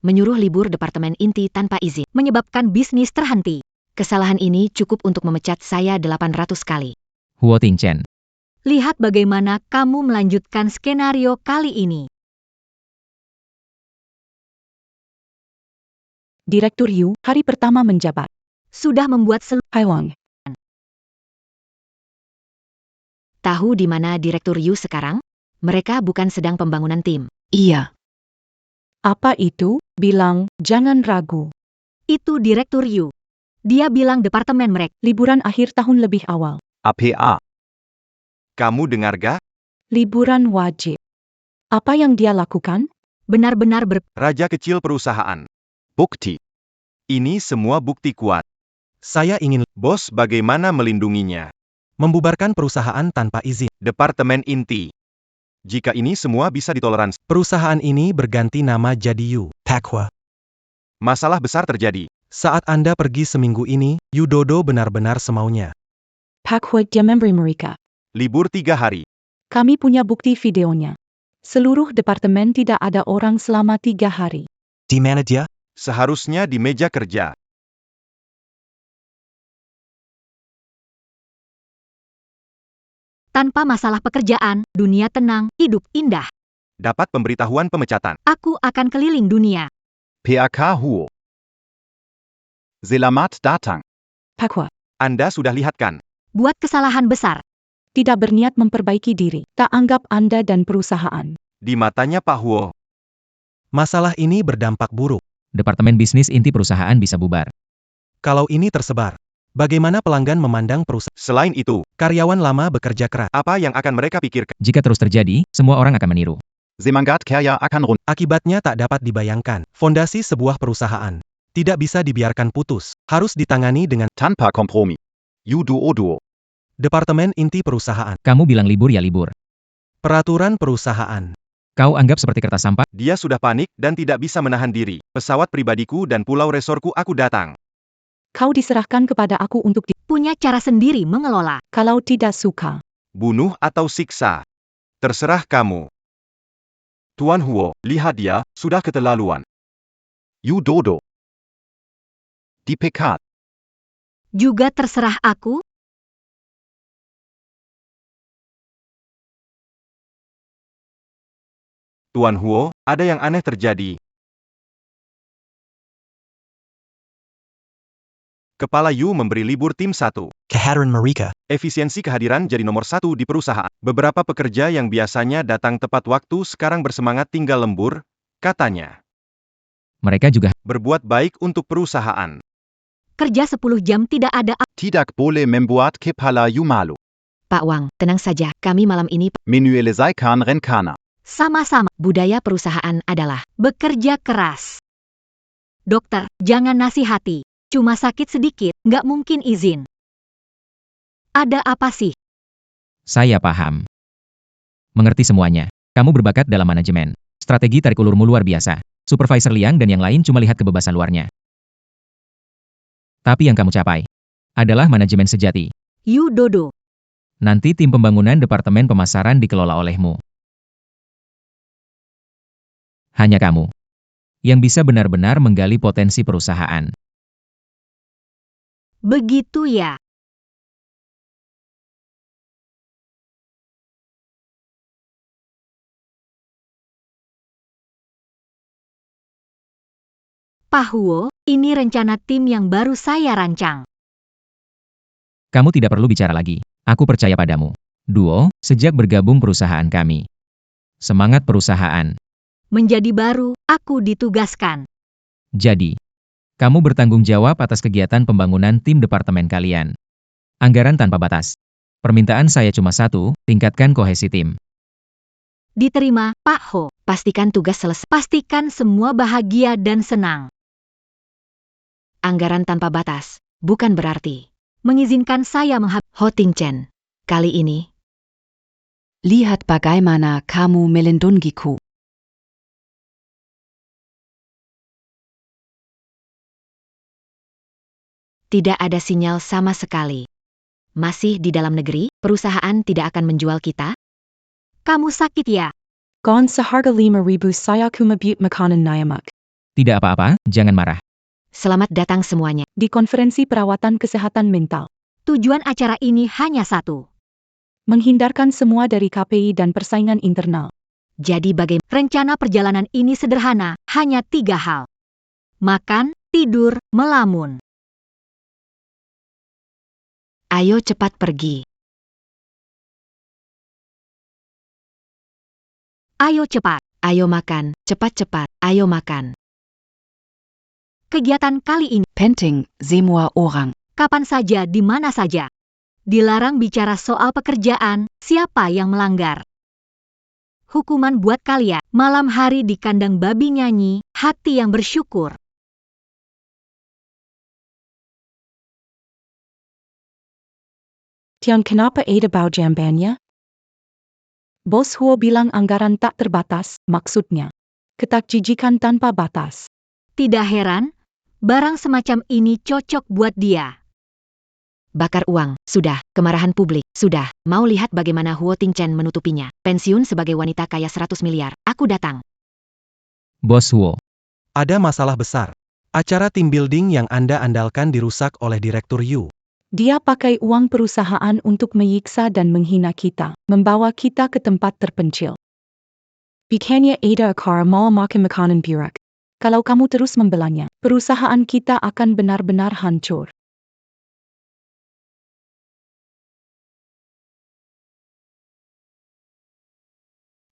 Menyuruh libur departemen inti tanpa izin. Menyebabkan bisnis terhenti. Kesalahan ini cukup untuk memecat saya 800 kali. Huo Tingchen. Lihat bagaimana kamu melanjutkan skenario kali ini. Direktur Yu, hari pertama menjabat. Sudah membuat Haiwang. Tahu di mana Direktur Yu sekarang? Mereka bukan sedang pembangunan tim. Iya. Apa itu? Bilang, jangan ragu. Itu Direktur Yu. Dia bilang departemen mereka. Liburan akhir tahun lebih awal. APA. Kamu dengar gak? Liburan wajib. Apa yang dia lakukan? Benar-benar Raja kecil perusahaan. Bukti. Ini semua bukti kuat. Saya ingin Bos bagaimana melindunginya? membubarkan perusahaan tanpa izin. Departemen inti. Jika ini semua bisa ditoleransi, Perusahaan ini berganti nama jadi Yu. Pakwa. masalah besar terjadi. Saat Anda pergi seminggu ini, Yu Dodo benar-benar semaunya. Pakwa dia memberi mereka. Libur 3 hari. Kami punya bukti videonya. Seluruh departemen tidak ada orang selama 3 hari. Di mana dia? Seharusnya di meja kerja. tanpa masalah pekerjaan, dunia tenang, hidup indah. Dapat pemberitahuan pemecatan. Aku akan keliling dunia. PAK Huo. Selamat datang. Pakwa. Anda sudah lihat kan? Buat kesalahan besar. Tidak berniat memperbaiki diri. Tak anggap Anda dan perusahaan. Di matanya Pak Huo. Masalah ini berdampak buruk. Departemen bisnis inti perusahaan bisa bubar. Kalau ini tersebar, bagaimana pelanggan memandang perusahaan? Selain itu, Karyawan lama bekerja keras. apa yang akan mereka pikirkan? Jika terus terjadi, semua orang akan meniru. Semangat kerja akan run. Akibatnya tak dapat dibayangkan. Fondasi sebuah perusahaan tidak bisa dibiarkan putus. Harus ditangani dengan Tanpa kompromi. Yuduo. Departemen inti perusahaan. Kamu bilang libur ya libur. Peraturan perusahaan. Kau anggap seperti kertas sampah? Dia sudah panik dan tidak bisa menahan diri. Pesawat pribadiku dan pulau resorku aku datang. Kau diserahkan kepada aku untuk Punya cara sendiri mengelola. kalau tidak suka. Bunuh atau siksa. Terserah kamu. Tuan Huo, lihat dia, sudah keterlaluan. Yu Dodo. Die Pekat. Juga terserah aku? Tuan Huo, ada yang aneh terjadi. Kepala Yu memberi libur tim 1. Kehadiran mereka. Efisiensi kehadiran jadi nomor 1 di perusahaan. Beberapa pekerja yang biasanya datang tepat waktu sekarang bersemangat tinggal lembur, katanya. Mereka juga Berbuat baik untuk perusahaan. Kerja 10 jam tidak ada Tidak boleh membuat kepala Yu malu. Pak Wang, tenang saja, kami malam ini Menyelesaikan rencana. sama-sama. budaya perusahaan adalah Bekerja keras. Dokter, jangan nasihati. Cuma sakit sedikit, nggak mungkin izin. Ada apa sih? saya paham. Mengerti semuanya. Kamu berbakat dalam manajemen. Strategi tarik ulurmu luar biasa. Supervisor Liang dan yang lain cuma lihat kebebasan luarnya. Tapi yang kamu capai adalah manajemen sejati. Yu Dodo. Nanti tim pembangunan departemen pemasaran dikelola olehmu. Hanya kamu yang bisa benar-benar menggali potensi perusahaan. Begitu ya. Pak Huo, ini rencana tim yang baru saya rancang. Kamu tidak perlu bicara lagi. Aku percaya padamu. Duo, sejak bergabung perusahaan kami. Semangat perusahaan. Menjadi baru, aku ditugaskan. Jadi, kamu bertanggung jawab atas kegiatan pembangunan tim departemen kalian. Anggaran tanpa batas. Permintaan saya cuma satu, tingkatkan kohesi tim. Diterima, Pak Ho. pastikan tugas selesai. Pastikan semua bahagia dan senang. Anggaran tanpa batas, bukan berarti Mengizinkan saya Ho Tingchen. Kali ini, Lihat bagaimana kamu melindungiku. tidak ada sinyal sama sekali. Masih di dalam negeri, perusahaan tidak akan menjual kita? Kamu sakit ya? Gon seharga 5.000 saya kumabut makanan Nyamak. Tidak apa-apa, jangan marah. Selamat datang semuanya. Di konferensi perawatan kesehatan mental. Tujuan acara ini hanya satu. Menghindarkan semua dari KPI dan persaingan internal. Jadi bagaimana? Rencana perjalanan ini sederhana, hanya 3 hal. Makan, tidur, melamun. Ayo cepat pergi. Ayo cepat. Ayo makan, cepat-cepat, ayo makan. Kegiatan kali ini, Penting, semua orang. kapan saja di mana saja. Dilarang bicara soal pekerjaan, siapa yang melanggar. Hukuman buat kalian, malam hari di kandang babi nyanyi, hati yang bersyukur. Tian kenapa ada bau jambannya? Bos Huo bilang anggaran tak terbatas, maksudnya. Ketakjijikan tanpa batas. Tidak heran, barang semacam ini cocok buat dia. Bakar uang, sudah. Kemarahan publik, sudah. Mau lihat bagaimana Huo Tingchen menutupinya. Pensiun sebagai wanita kaya 100 miliar. Aku datang. Bos Huo, Ada masalah besar. Acara team building yang Anda andalkan dirusak oleh Direktur Yu. Dia pakai uang perusahaan untuk menyiksa dan menghina kita, membawa kita ke tempat terpencil. Bukannya ada akar mau makan makanan burak. Kalau kamu terus membelanya, perusahaan kita akan benar-benar hancur.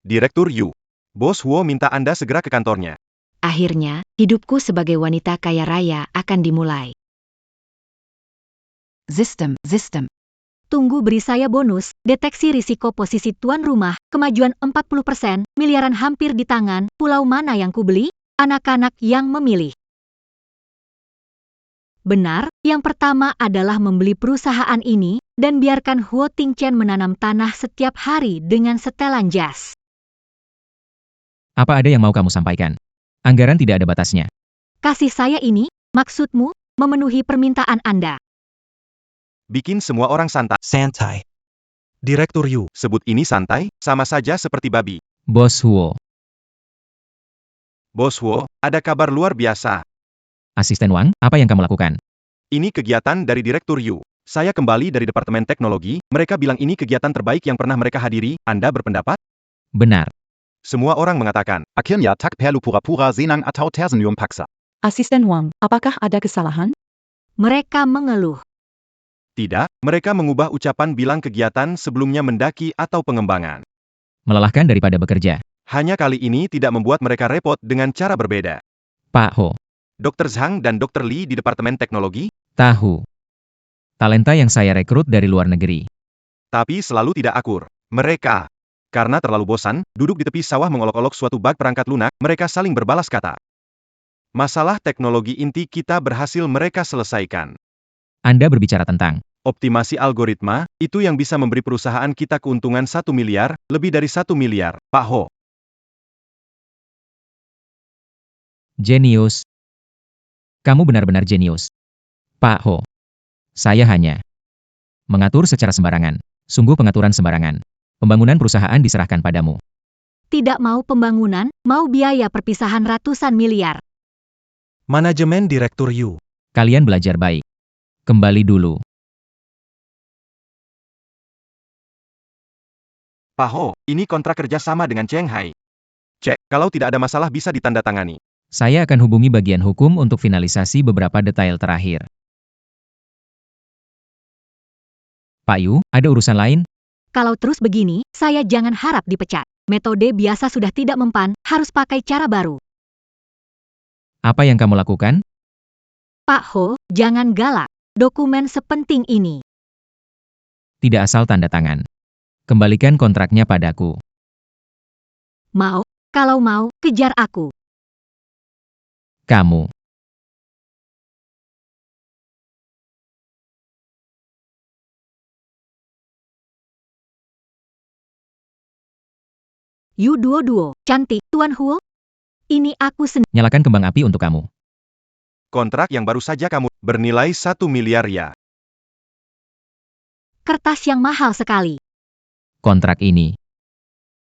Direktur Yu. Bos Huo minta Anda segera ke kantornya. Akhirnya, hidupku sebagai wanita kaya raya akan dimulai. System. Tunggu beri saya bonus, deteksi risiko posisi tuan rumah, kemajuan 40%, miliaran hampir di tangan, pulau mana yang kubeli? Anak-anak yang memilih. Benar, yang pertama adalah membeli perusahaan ini, dan biarkan Huo Tingchen menanam tanah setiap hari dengan setelan jas. apa ada yang mau kamu sampaikan? Anggaran tidak ada batasnya. Kasih saya ini, maksudmu, memenuhi permintaan Anda. Bikin semua orang santai. Santai. Direktur Yu. Sebut ini santai, sama saja seperti babi. Bos Huo, Bos Huo, ada kabar luar biasa. Asisten Wang, apa yang kamu lakukan? Ini kegiatan dari Direktur Yu. Saya kembali dari Departemen Teknologi, mereka bilang ini kegiatan terbaik yang pernah mereka hadiri, Anda berpendapat? Benar. Semua orang mengatakan, Akhirnya tak perlu pura-pura senang atau tersenyum paksa. Asisten Wang, apakah ada kesalahan? Mereka mengeluh. tidak, mereka mengubah ucapan bilang kegiatan sebelumnya mendaki atau pengembangan. Melelahkan daripada bekerja. Hanya kali ini tidak membuat mereka repot dengan cara berbeda. Pak Ho. Dr. Zhang dan Dr. Li di Departemen Teknologi, Tahu. Talenta yang saya rekrut dari luar negeri. tapi selalu tidak akur. Mereka, karena terlalu bosan, duduk di tepi sawah mengolok-olok suatu bak perangkat lunak, mereka saling berbalas kata. Masalah teknologi inti kita berhasil mereka selesaikan. Anda berbicara tentang Optimasi algoritma, itu yang bisa memberi perusahaan kita keuntungan 1 miliar, lebih dari 1 miliar, Pak Ho. jenius. Kamu benar-benar jenius. Pak Ho. Saya hanya mengatur secara sembarangan. Sungguh pengaturan sembarangan. Pembangunan perusahaan diserahkan padamu. Tidak mau pembangunan, mau biaya perpisahan ratusan miliar. Manajemen Direktur Yu. Kalian belajar baik. Kembali dulu. Pak Ho, ini kontrak kerja sama dengan Cheng Hai. Cek, kalau tidak ada masalah bisa ditandatangani. Saya akan hubungi bagian hukum untuk finalisasi beberapa detail terakhir. Pak Yu, ada urusan lain? Kalau terus begini, saya jangan harap dipecat. Metode biasa sudah tidak mempan, harus pakai cara baru. Apa yang kamu lakukan? Pak Ho, jangan galak. Dokumen sepenting ini. Tidak asal tanda tangan. Kembalikan kontraknya padaku. Mau? Kalau mau, kejar aku. Kamu. Yu Duo, cantik, Tuan Huo. Ini aku sendiri. Nyalakan kembang api untuk kamu. Kontrak yang baru saja kamu, bernilai 1 miliar ya. Kertas yang mahal sekali. Kontrak ini.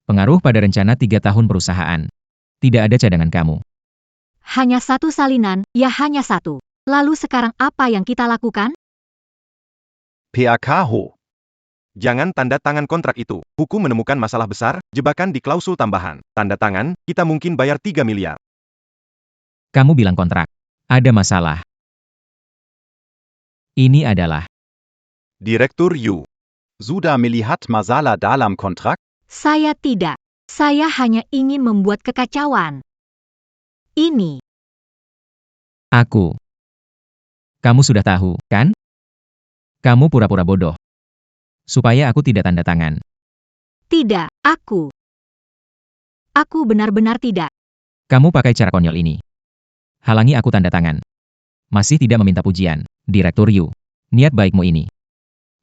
Pengaruh pada rencana 3 tahun perusahaan. Tidak ada cadangan kamu. Hanya satu salinan, ya hanya satu. Lalu sekarang apa yang kita lakukan? PAK Ho. Jangan tanda tangan kontrak itu. Hukum menemukan masalah besar, jebakan di klausul tambahan. Tanda tangan, kita mungkin bayar 3 miliar. Kamu bilang kontrak. Ada masalah. Ini adalah Direktur Yu. Sudah melihat masalah dalam kontrak? Saya tidak. Saya hanya ingin membuat kekacauan. Ini. aku. Kamu sudah tahu, kan? Kamu pura-pura bodoh. Supaya aku tidak tanda tangan. Tidak, aku. Aku benar-benar tidak. Kamu pakai cara konyol ini. Halangi aku tanda tangan. Masih tidak meminta pujian, Direktur Yu. Niat baikmu ini.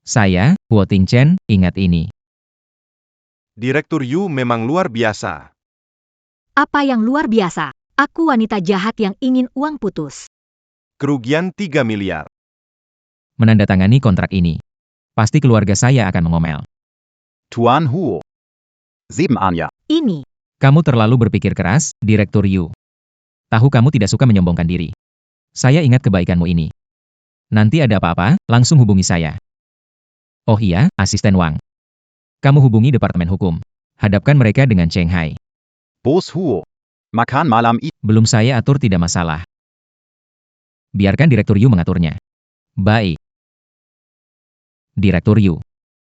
Saya, Huo Tingchen, ingat ini. Direktur Yu memang luar biasa. Apa yang luar biasa? Aku wanita jahat yang ingin uang putus. Kerugian 3 miliar. Menandatangani kontrak ini. Pasti keluarga saya akan mengomel. Tuan Huo. 7 Anya. Ini. Kamu terlalu berpikir keras, Direktur Yu. Tahu kamu tidak suka menyombongkan diri. Saya ingat kebaikanmu ini. Nanti ada apa-apa, langsung hubungi saya. Oh iya, Asisten Wang. Kamu hubungi Departemen Hukum. Hadapkan mereka dengan Cheng Hai. Bos Huo. Makan malam itu. Belum saya atur tidak masalah. Biarkan Direktur Yu mengaturnya. Baik. Direktur Yu.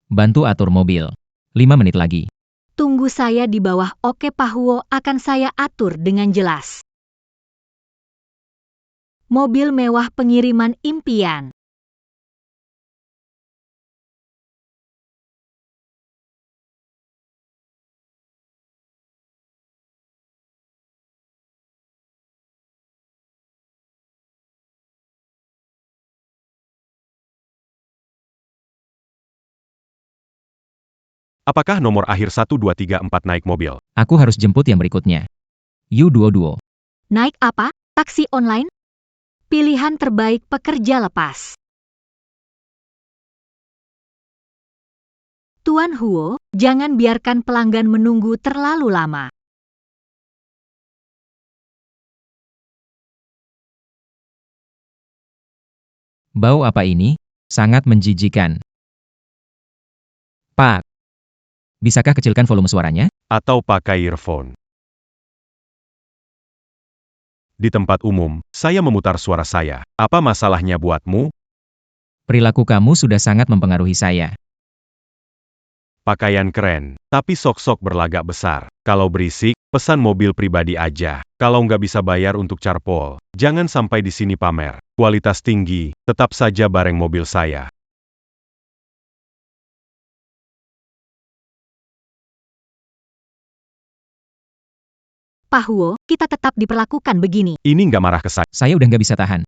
Bantu atur mobil. 5 menit lagi. Tunggu saya di bawah. Oke Pak Huo, akan saya atur dengan jelas. Mobil mewah pengiriman impian. Apakah nomor akhir 1234 naik mobil? Aku harus jemput yang berikutnya. Yu Duo. Naik apa? Taksi online? Pilihan terbaik pekerja lepas. Tuan Huo, jangan biarkan pelanggan menunggu terlalu lama. Bau apa ini? Sangat menjijikan. Pak, bisakah kecilkan volume suaranya? Atau pakai earphone. Di tempat umum, saya memutar suara saya. Apa masalahnya buatmu? Perilaku kamu sudah sangat mempengaruhi saya. Pakaian keren, tapi sok-sok berlagak besar. Kalau berisik, pesan mobil pribadi aja. Kalau nggak bisa bayar untuk carpool, jangan sampai di sini pamer. Kualitas tinggi, tetap saja bareng mobil saya. Pak Huo, kita tetap diperlakukan begini. Ini nggak marah ke saya. Saya udah nggak bisa tahan.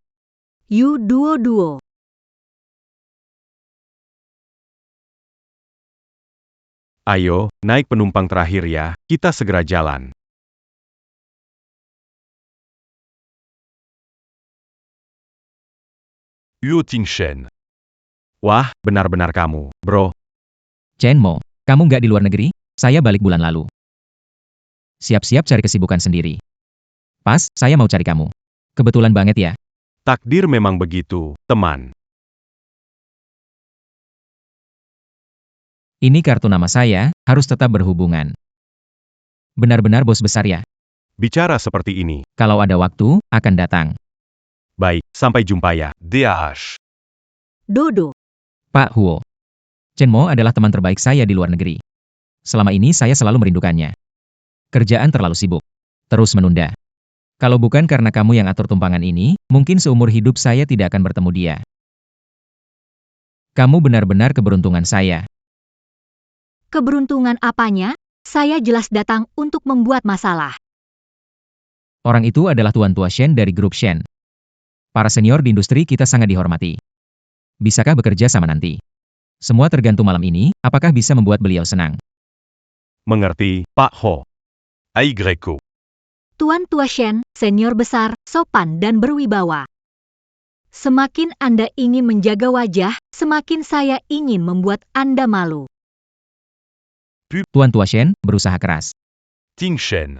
Yu Duo Duo. Ayo, naik penumpang terakhir ya, kita segera jalan. Huo Tingchen. Wah, benar-benar kamu, bro. Chen Mo, kamu nggak di luar negeri? Saya balik bulan lalu. Siap-siap cari kesibukan sendiri. Pas, saya mau cari kamu. Kebetulan banget ya. Takdir memang begitu, teman. Ini kartu nama saya, harus tetap berhubungan. Benar-benar bos besar ya. Bicara seperti ini. Kalau ada waktu, akan datang. Baik, sampai jumpa ya. DAH. Dodo. Pak Huo. Chen Mo adalah teman terbaik saya di luar negeri. Selama ini saya selalu merindukannya. Kerjaan terlalu sibuk. Terus menunda. Kalau bukan karena kamu yang atur tumpangan ini, mungkin seumur hidup saya tidak akan bertemu dia. Kamu benar-benar keberuntungan saya. Keberuntungan apanya? Saya jelas datang untuk membuat masalah. Orang itu adalah Tuan Tua Shen dari grup Shen. Para senior di industri kita sangat dihormati. Bisakah bekerja sama nanti? Semua tergantung malam ini, apakah bisa membuat beliau senang. Mengerti, Pak Ho. AYO. Tuan Tua Shen, senior besar, sopan dan berwibawa. Semakin Anda ingin menjaga wajah, semakin saya ingin membuat Anda malu. Tuan Tua Shen berusaha keras. Tingchen.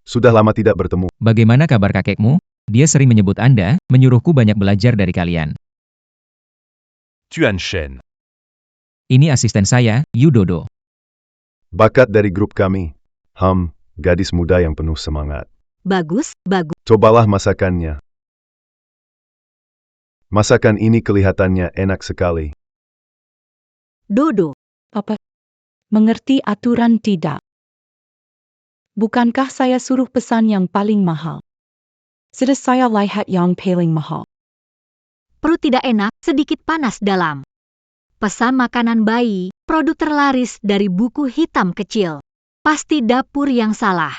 Sudah lama tidak bertemu. Bagaimana kabar kakekmu? Dia sering menyebut Anda, menyuruhku banyak belajar dari kalian. Tuan Shen. Ini asisten saya, Yu Dodo. Bakat dari grup kami. Gadis muda yang penuh semangat. Bagus, bagus. Cobalah masakannya. Masakan ini kelihatannya enak sekali. Dodo. Papa, mengerti aturan tidak? Bukankah saya suruh pesan yang paling mahal? Sudah saya lihat yang paling mahal. Perut tidak enak, sedikit panas dalam. Pesan makanan bayi, produk terlaris dari buku hitam kecil. Pasti dapur yang salah.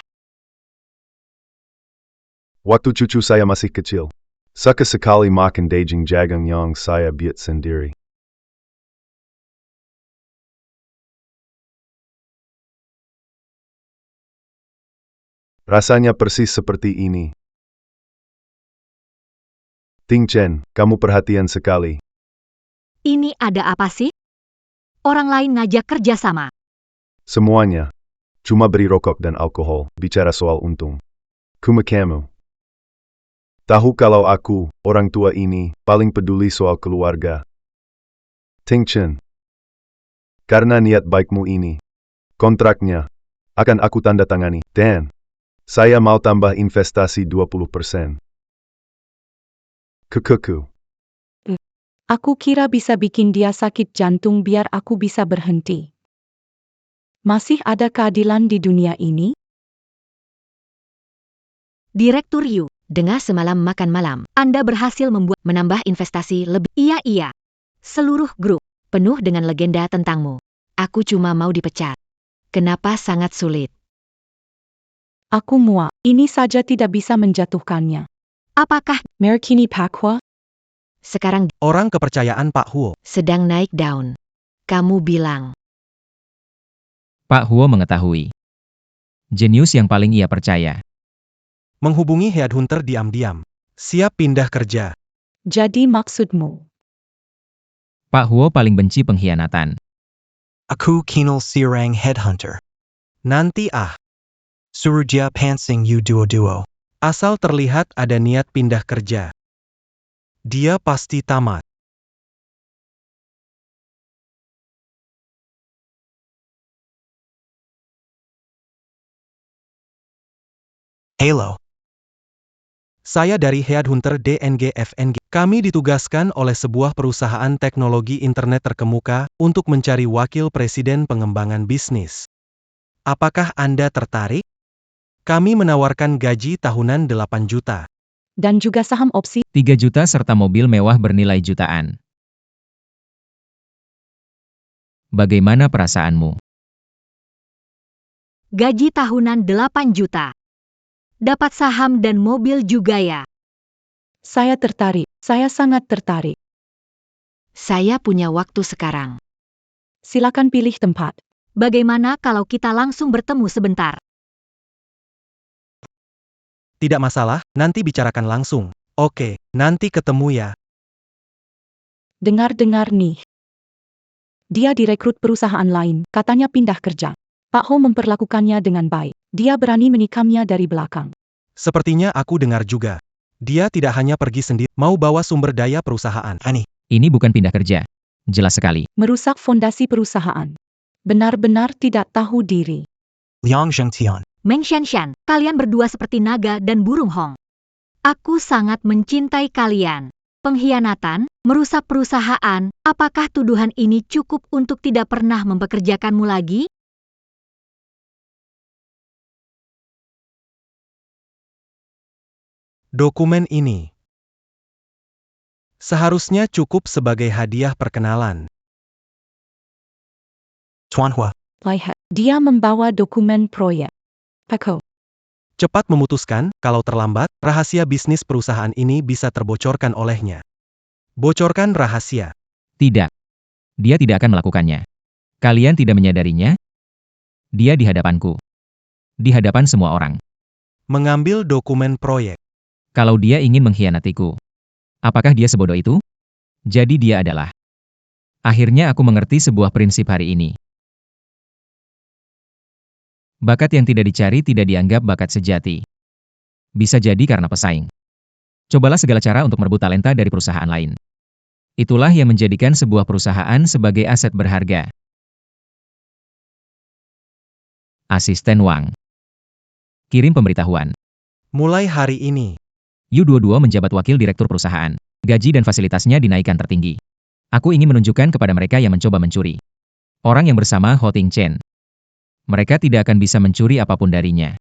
Waktu cucu saya masih kecil, suka sekali makan daging jagung yang saya buat sendiri. Rasanya persis seperti ini. Tingchen, kamu perhatian sekali. Ini ada apa sih? Orang lain ngajak kerja sama. Semuanya. Cuma beri rokok dan alkohol, bicara soal untung. Kuma kamu. Tahu kalau aku, orang tua ini, paling peduli soal keluarga. Tingchen. Karena niat baikmu ini, kontraknya, akan aku tanda tangani. Dan, saya mau tambah investasi 20%. Kekuku. Aku kira bisa bikin dia sakit jantung biar aku bisa berhenti. Masih ada keadilan di dunia ini? Direktur Yu, Dengar semalam makan malam, Anda berhasil menambah investasi lebih Iya. Seluruh grup. penuh dengan legenda tentangmu. Aku cuma mau dipecat. Kenapa sangat sulit? Aku muak. Ini saja tidak bisa menjatuhkannya. Apakah Merkini Pakwa? Sekarang Orang kepercayaan Pak Huo. sedang naik daun. Kamu bilang, Pak Huo mengetahui. Jenius yang paling ia percaya. Menghubungi headhunter diam-diam. Siap pindah kerja. Jadi maksudmu? Pak Huo paling benci pengkhianatan. Aku Kinal Sirang Headhunter. Nanti Surujia Pansing U Duo Duo. asal terlihat ada niat pindah kerja. Dia pasti tamat. Halo. Saya dari Headhunter DNG FNG. Kami ditugaskan oleh sebuah perusahaan teknologi internet terkemuka untuk mencari wakil presiden pengembangan bisnis. Apakah Anda tertarik? Kami menawarkan gaji tahunan 8 juta. Dan juga saham opsi 3 juta serta mobil mewah bernilai jutaan. Bagaimana perasaanmu? Gaji tahunan 8 juta. Dapat saham dan mobil juga ya. Saya tertarik. Saya sangat tertarik. Saya punya waktu sekarang. Silakan pilih tempat. Bagaimana kalau kita langsung bertemu sebentar? Tidak masalah, nanti bicarakan langsung. Oke, nanti ketemu ya. Dengar-dengar nih. Dia direkrut perusahaan lain, katanya pindah kerja. Pak Ho memperlakukannya dengan baik. Dia berani menikamnya dari belakang. Sepertinya aku dengar juga. Dia tidak hanya pergi sendiri, mau bawa sumber daya perusahaan. Aneh. Ini bukan pindah kerja. Jelas sekali. Merusak fondasi perusahaan. Benar-benar tidak tahu diri. Liang Zhengtian. Meng Xianshan, kalian berdua seperti naga dan burung hong. Aku sangat mencintai kalian. Pengkhianatan, merusak perusahaan, apakah tuduhan ini cukup untuk tidak pernah mempekerjakanmu lagi? Dokumen ini seharusnya cukup sebagai hadiah perkenalan. Tuanhua. Lihat, dia membawa dokumen proyek. Pak Ho. Cepat memutuskan, kalau terlambat, rahasia bisnis perusahaan ini bisa terbocorkan olehnya. Bocorkan rahasia. Tidak. Dia tidak akan melakukannya. Kalian tidak menyadarinya? Dia di hadapanku. Di hadapan semua orang. Mengambil dokumen proyek. Kalau dia ingin mengkhianatiku. Apakah dia sebodoh itu? Jadi dia adalah. Akhirnya aku mengerti sebuah prinsip hari ini. Bakat yang tidak dicari tidak dianggap bakat sejati. Bisa jadi karena pesaing. Cobalah segala cara untuk merebut talenta dari perusahaan lain. Itulah yang menjadikan sebuah perusahaan sebagai aset berharga. Asisten Wang. Kirim pemberitahuan. Mulai hari ini. Yu-22 menjabat wakil direktur perusahaan. Gaji dan fasilitasnya dinaikkan tertinggi. Aku ingin menunjukkan kepada mereka yang mencoba mencuri. Orang yang bersama Ho Ting Chen. Mereka tidak akan bisa mencuri apapun darinya.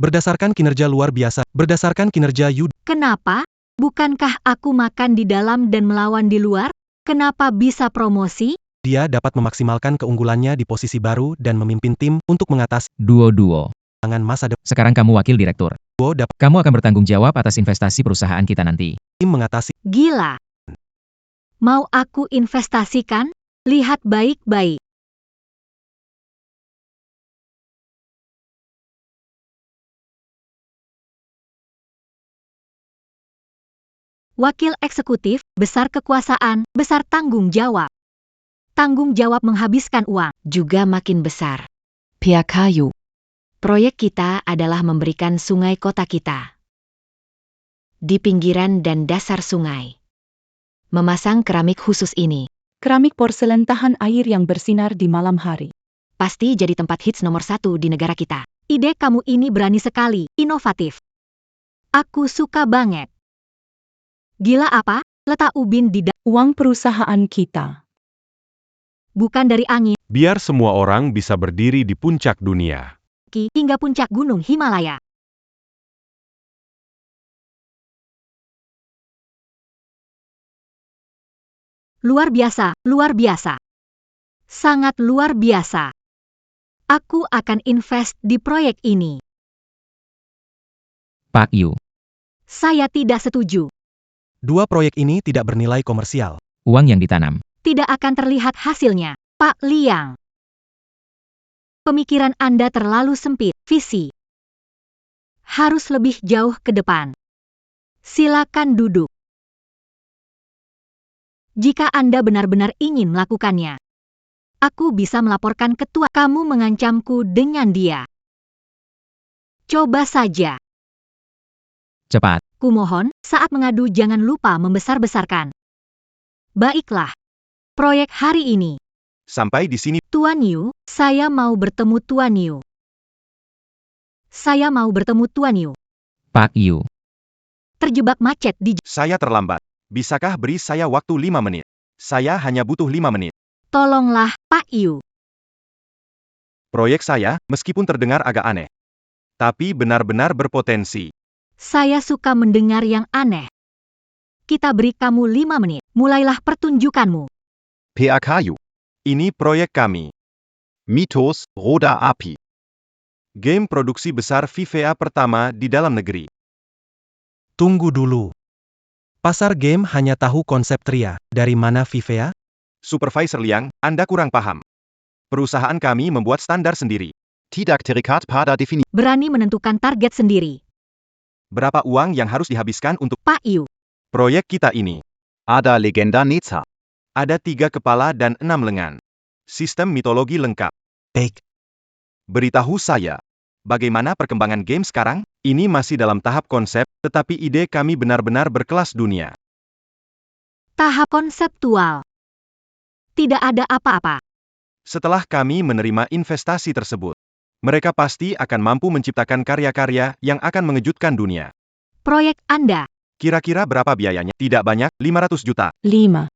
Berdasarkan kinerja luar biasa, berdasarkan kinerja Yu, Kenapa? Bukankah aku makan di dalam dan melawan di luar? Kenapa bisa promosi? dia dapat memaksimalkan keunggulannya di posisi baru dan memimpin tim untuk mengatasi Duo-duo. tantangan masa depan. Sekarang kamu wakil direktur. Dapat Kamu akan bertanggung jawab atas investasi perusahaan kita nanti. tim mengatasi Gila. Mau aku investasikan? Lihat baik-baik. Wakil eksekutif, besar kekuasaan, besar tanggung jawab. Tanggung jawab menghabiskan uang. Juga makin besar. Pihak kayu. Proyek kita adalah memberikan sungai kota kita. Di pinggiran dan dasar sungai. Memasang keramik khusus ini. Keramik porselen tahan air yang bersinar di malam hari. Pasti jadi tempat hits nomor 1 di negara kita. Ide kamu ini berani sekali, inovatif. Aku suka banget. Gila apa? Letak ubin di Uang perusahaan kita. bukan dari angin, Biar semua orang bisa berdiri di puncak dunia. hingga puncak gunung Himalaya. Luar biasa, luar biasa. Sangat luar biasa. Aku akan invest di proyek ini. Pak Yu. Saya tidak setuju. Dua proyek ini tidak bernilai komersial. Uang yang ditanam. Tidak akan terlihat hasilnya, Pak Liang. Pemikiran Anda terlalu sempit, visi. Harus lebih jauh ke depan. Silakan duduk. Jika Anda benar-benar ingin melakukannya, aku bisa melaporkan ketua. Kamu mengancamku dengan dia. Coba saja. Cepat. Kumohon, saat mengadu jangan lupa membesar-besarkan. Baiklah. Proyek hari ini. Sampai di sini. Tuan Yu, saya mau bertemu Tuan Yu. Saya mau bertemu Tuan Yu. Pak Yu. Terjebak macet di... Saya terlambat. Bisakah beri saya waktu 5 menit? Saya hanya butuh 5 menit. Tolonglah, Pak Yu. Proyek saya, meskipun terdengar agak aneh, tapi benar-benar berpotensi. Saya suka mendengar yang aneh. Kita beri kamu 5 menit. Mulailah pertunjukanmu. PAKU. Ini proyek kami. Mythos, Roda API. Game produksi besar VVA pertama di dalam negeri. Tunggu dulu. Pasar game hanya tahu konsep Tria. Dari mana VVA? Supervisor Liang, Anda kurang paham. Perusahaan kami membuat standar sendiri. Tidak terikat pada definisi. Berani menentukan target sendiri. Berapa uang yang harus dihabiskan untuk Pak Yu. proyek kita ini? Ada legenda Netza. Ada 3 kepala dan 6 lengan. Sistem mitologi lengkap. Baik. Beritahu saya, bagaimana perkembangan game sekarang? Ini masih dalam tahap konsep, tetapi ide kami benar-benar berkelas dunia. Tahap konseptual. Tidak ada apa-apa. Setelah kami menerima investasi tersebut, mereka pasti akan mampu menciptakan karya-karya yang akan mengejutkan dunia. Proyek Anda. Kira-kira berapa biayanya? Tidak banyak, 500 juta. 5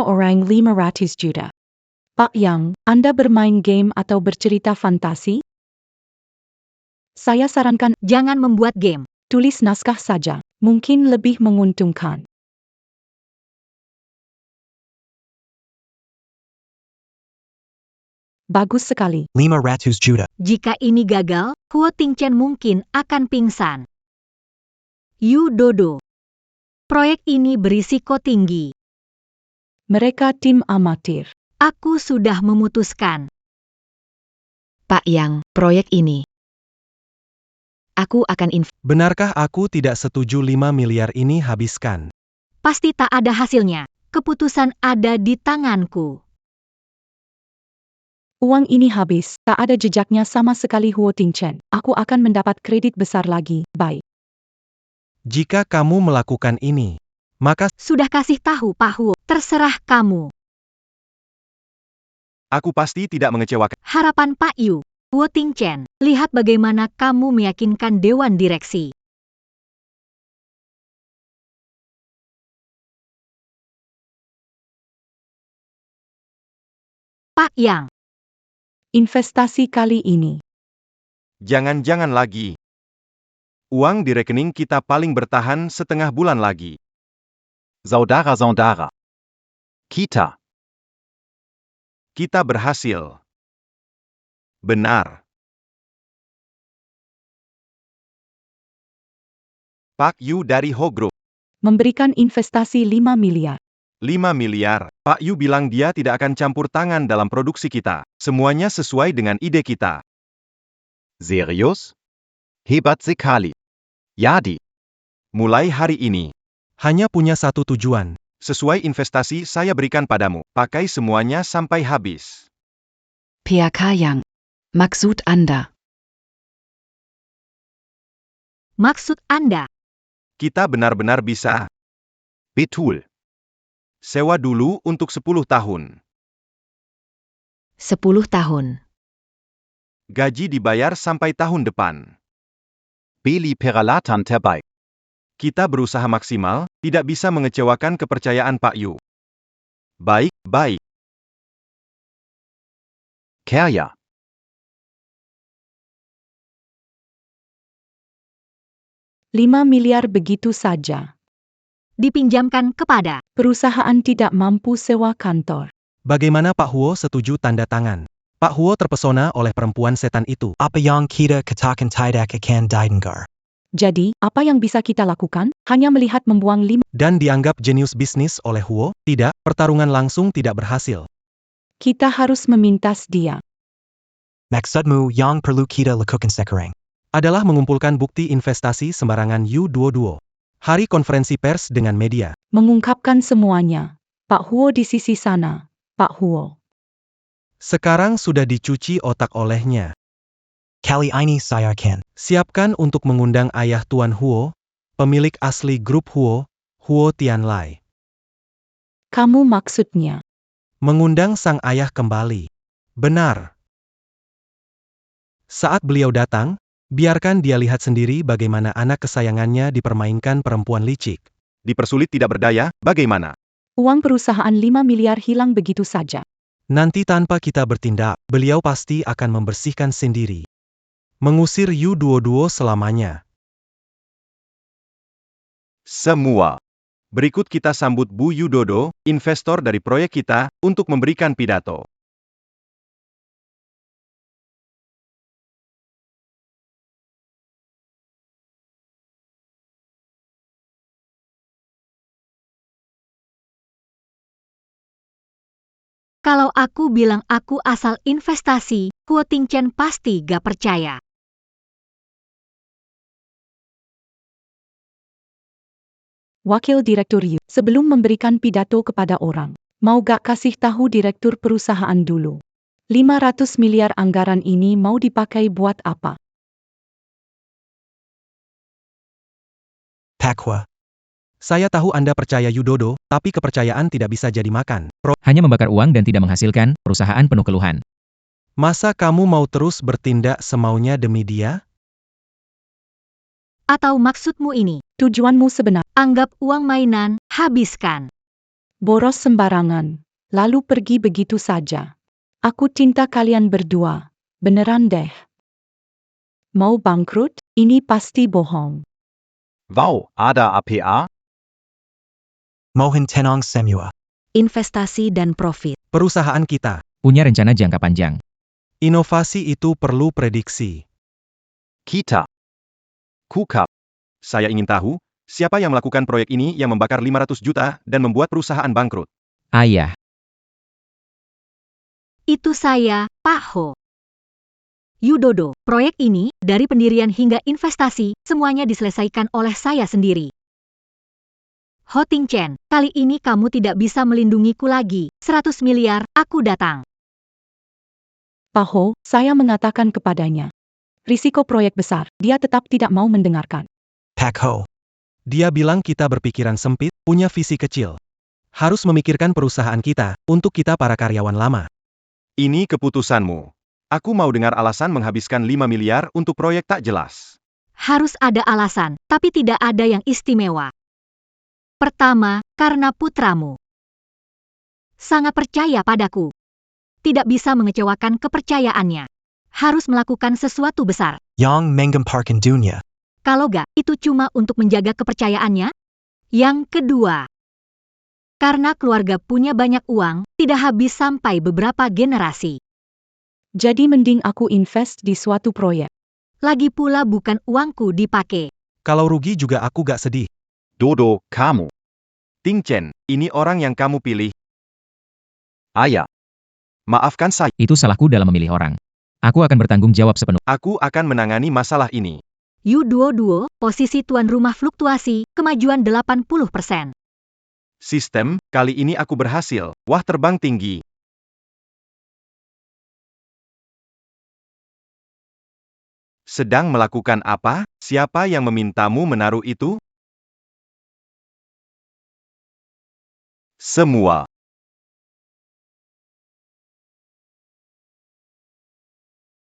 orang 500 juta. Pak Yang, Anda bermain game atau bercerita fantasi? Saya sarankan Jangan membuat game. tulis naskah saja. Mungkin lebih menguntungkan. Bagus sekali. 500 juta. Jika ini gagal, Huo Tingchen mungkin akan pingsan. Yu Dodo. Proyek ini berisiko tinggi. Mereka tim amatir. Aku sudah memutuskan. Pak Yang, proyek ini. Aku akan Benarkah aku tidak setuju 5 miliar ini habiskan? Pasti tak ada hasilnya. Keputusan ada di tanganku. Uang ini habis, tak ada jejaknya sama sekali Huo Tingchen. Aku akan mendapat kredit besar lagi. Baik. Jika kamu melakukan ini, maka Sudah kasih tahu Pak Huo, terserah kamu. Aku pasti tidak mengecewakan. Harapan Pak Yu. Huo Tingchen, lihat bagaimana kamu meyakinkan Dewan Direksi. Pak Yang. Investasi kali ini. Jangan-jangan lagi. Uang di rekening kita paling bertahan setengah bulan lagi. Saudara. Kita. Kita berhasil. Benar. Pak Yu dari Ho Group. Memberikan investasi 5 miliar. 5 miliar. Pak Yu bilang dia tidak akan campur tangan dalam produksi kita. Semuanya sesuai dengan ide kita. Serius? Hebat sekali. Yadi. Mulai hari ini, hanya punya satu tujuan. sesuai investasi saya berikan padamu, pakai semuanya sampai habis. PAK Yang. Maksud Anda. Maksud Anda. Kita benar-benar bisa. Betul. Sewa dulu untuk 10 tahun. 10 tahun. Gaji dibayar sampai tahun depan. Beli peralatan terbaik. Kita berusaha maksimal, tidak bisa mengecewakan kepercayaan Pak Yu. Baik. Karya. $5 miliar begitu saja. Dipinjamkan kepada Perusahaan tidak mampu sewa kantor. Bagaimana Pak Huo setuju tanda tangan? Pak Huo terpesona oleh perempuan setan itu. Apa yang kita katakan tidak akan didengar. Jadi, apa yang bisa kita lakukan? Hanya melihat membuang 5. Dan dianggap jenius bisnis oleh Huo? Tidak, pertarungan langsung tidak berhasil. Kita harus memintas dia. Maksudmu yang perlu kita lakukan sekarang Adalah mengumpulkan bukti investasi sembarangan U22. Hari konferensi pers dengan media. Mengungkapkan semuanya. Pak Huo di sisi sana. Pak Huo. Sekarang sudah dicuci otak olehnya. Kali ini saya akan. Siapkan untuk mengundang ayah Tuan Huo, pemilik asli grup Huo, Huo Tianlai. Kamu maksudnya? Mengundang sang ayah kembali. Benar. Saat beliau datang, biarkan dia lihat sendiri bagaimana anak kesayangannya dipermainkan perempuan licik. Dipersulit tidak berdaya, bagaimana? Uang perusahaan 5 miliar hilang begitu saja. Nanti tanpa kita bertindak, beliau pasti akan membersihkan sendiri. Mengusir U22 selamanya. Semua. Berikut kita sambut Bu Yudodo, investor dari proyek kita, untuk memberikan pidato. Kalau aku bilang aku asal investasi, Huo Tingchen pasti gak percaya. Wakil Direktur Yu, sebelum memberikan pidato kepada orang, mau gak kasih tahu direktur perusahaan dulu? 500 miliar anggaran ini mau dipakai buat apa? Pak Hua. Saya tahu Anda percaya Yudodo, tapi kepercayaan tidak bisa jadi makan. Hanya membakar uang dan tidak menghasilkan, perusahaan penuh keluhan. Masa kamu mau terus bertindak semaunya demi dia? Atau maksudmu ini? Tujuanmu sebenar, Anggap uang mainan, habiskan. boros sembarangan, lalu pergi begitu saja. Aku cinta kalian berdua, beneran deh. Mau bangkrut? Ini pasti bohong. Wow, ada APA? Mohon tenang semua. Investasi dan profit. Perusahaan kita. Punya rencana jangka panjang. Inovasi itu perlu prediksi. Kita. Kukap. Saya ingin tahu, siapa yang melakukan proyek ini yang membakar 500 juta dan membuat perusahaan bangkrut? Ayah. Itu saya, Pak Ho. Yudodo, proyek ini, dari pendirian hingga investasi, semuanya diselesaikan oleh saya sendiri. Ho Tingchen, kali ini kamu tidak bisa melindungiku lagi. 100 miliar, aku datang. Pak Ho, saya mengatakan kepadanya. Risiko proyek besar, dia tetap tidak mau mendengarkan. Pak Ho. Dia bilang kita berpikiran sempit, punya visi kecil. Harus memikirkan perusahaan kita, untuk kita para karyawan lama. Ini keputusanmu. Aku mau dengar alasan menghabiskan 5 miliar untuk proyek tak jelas. Harus ada alasan, tapi tidak ada yang istimewa. Pertama, karena putramu. Sangat percaya padaku. Tidak bisa mengecewakan kepercayaannya. Harus melakukan sesuatu besar. Yang menggemparkan dunia. Kalau gak, itu cuma untuk menjaga kepercayaannya. Yang kedua, karena keluarga punya banyak uang, tidak habis sampai beberapa generasi. Jadi mending aku invest di suatu proyek. Lagi pula bukan uangku dipakai. Kalau rugi juga aku gak sedih. Dodo, kamu. Tingchen, ini orang yang kamu pilih. Ayah. Maafkan saya. Itu salahku dalam memilih orang. Aku akan bertanggung jawab sepenuhnya. Aku akan menangani masalah ini. U22, posisi tuan rumah fluktuasi, kemajuan 80%. Sistem, kali ini aku berhasil. Wah, terbang tinggi. Sedang melakukan apa? Siapa yang memintamu menaruh itu? Semua.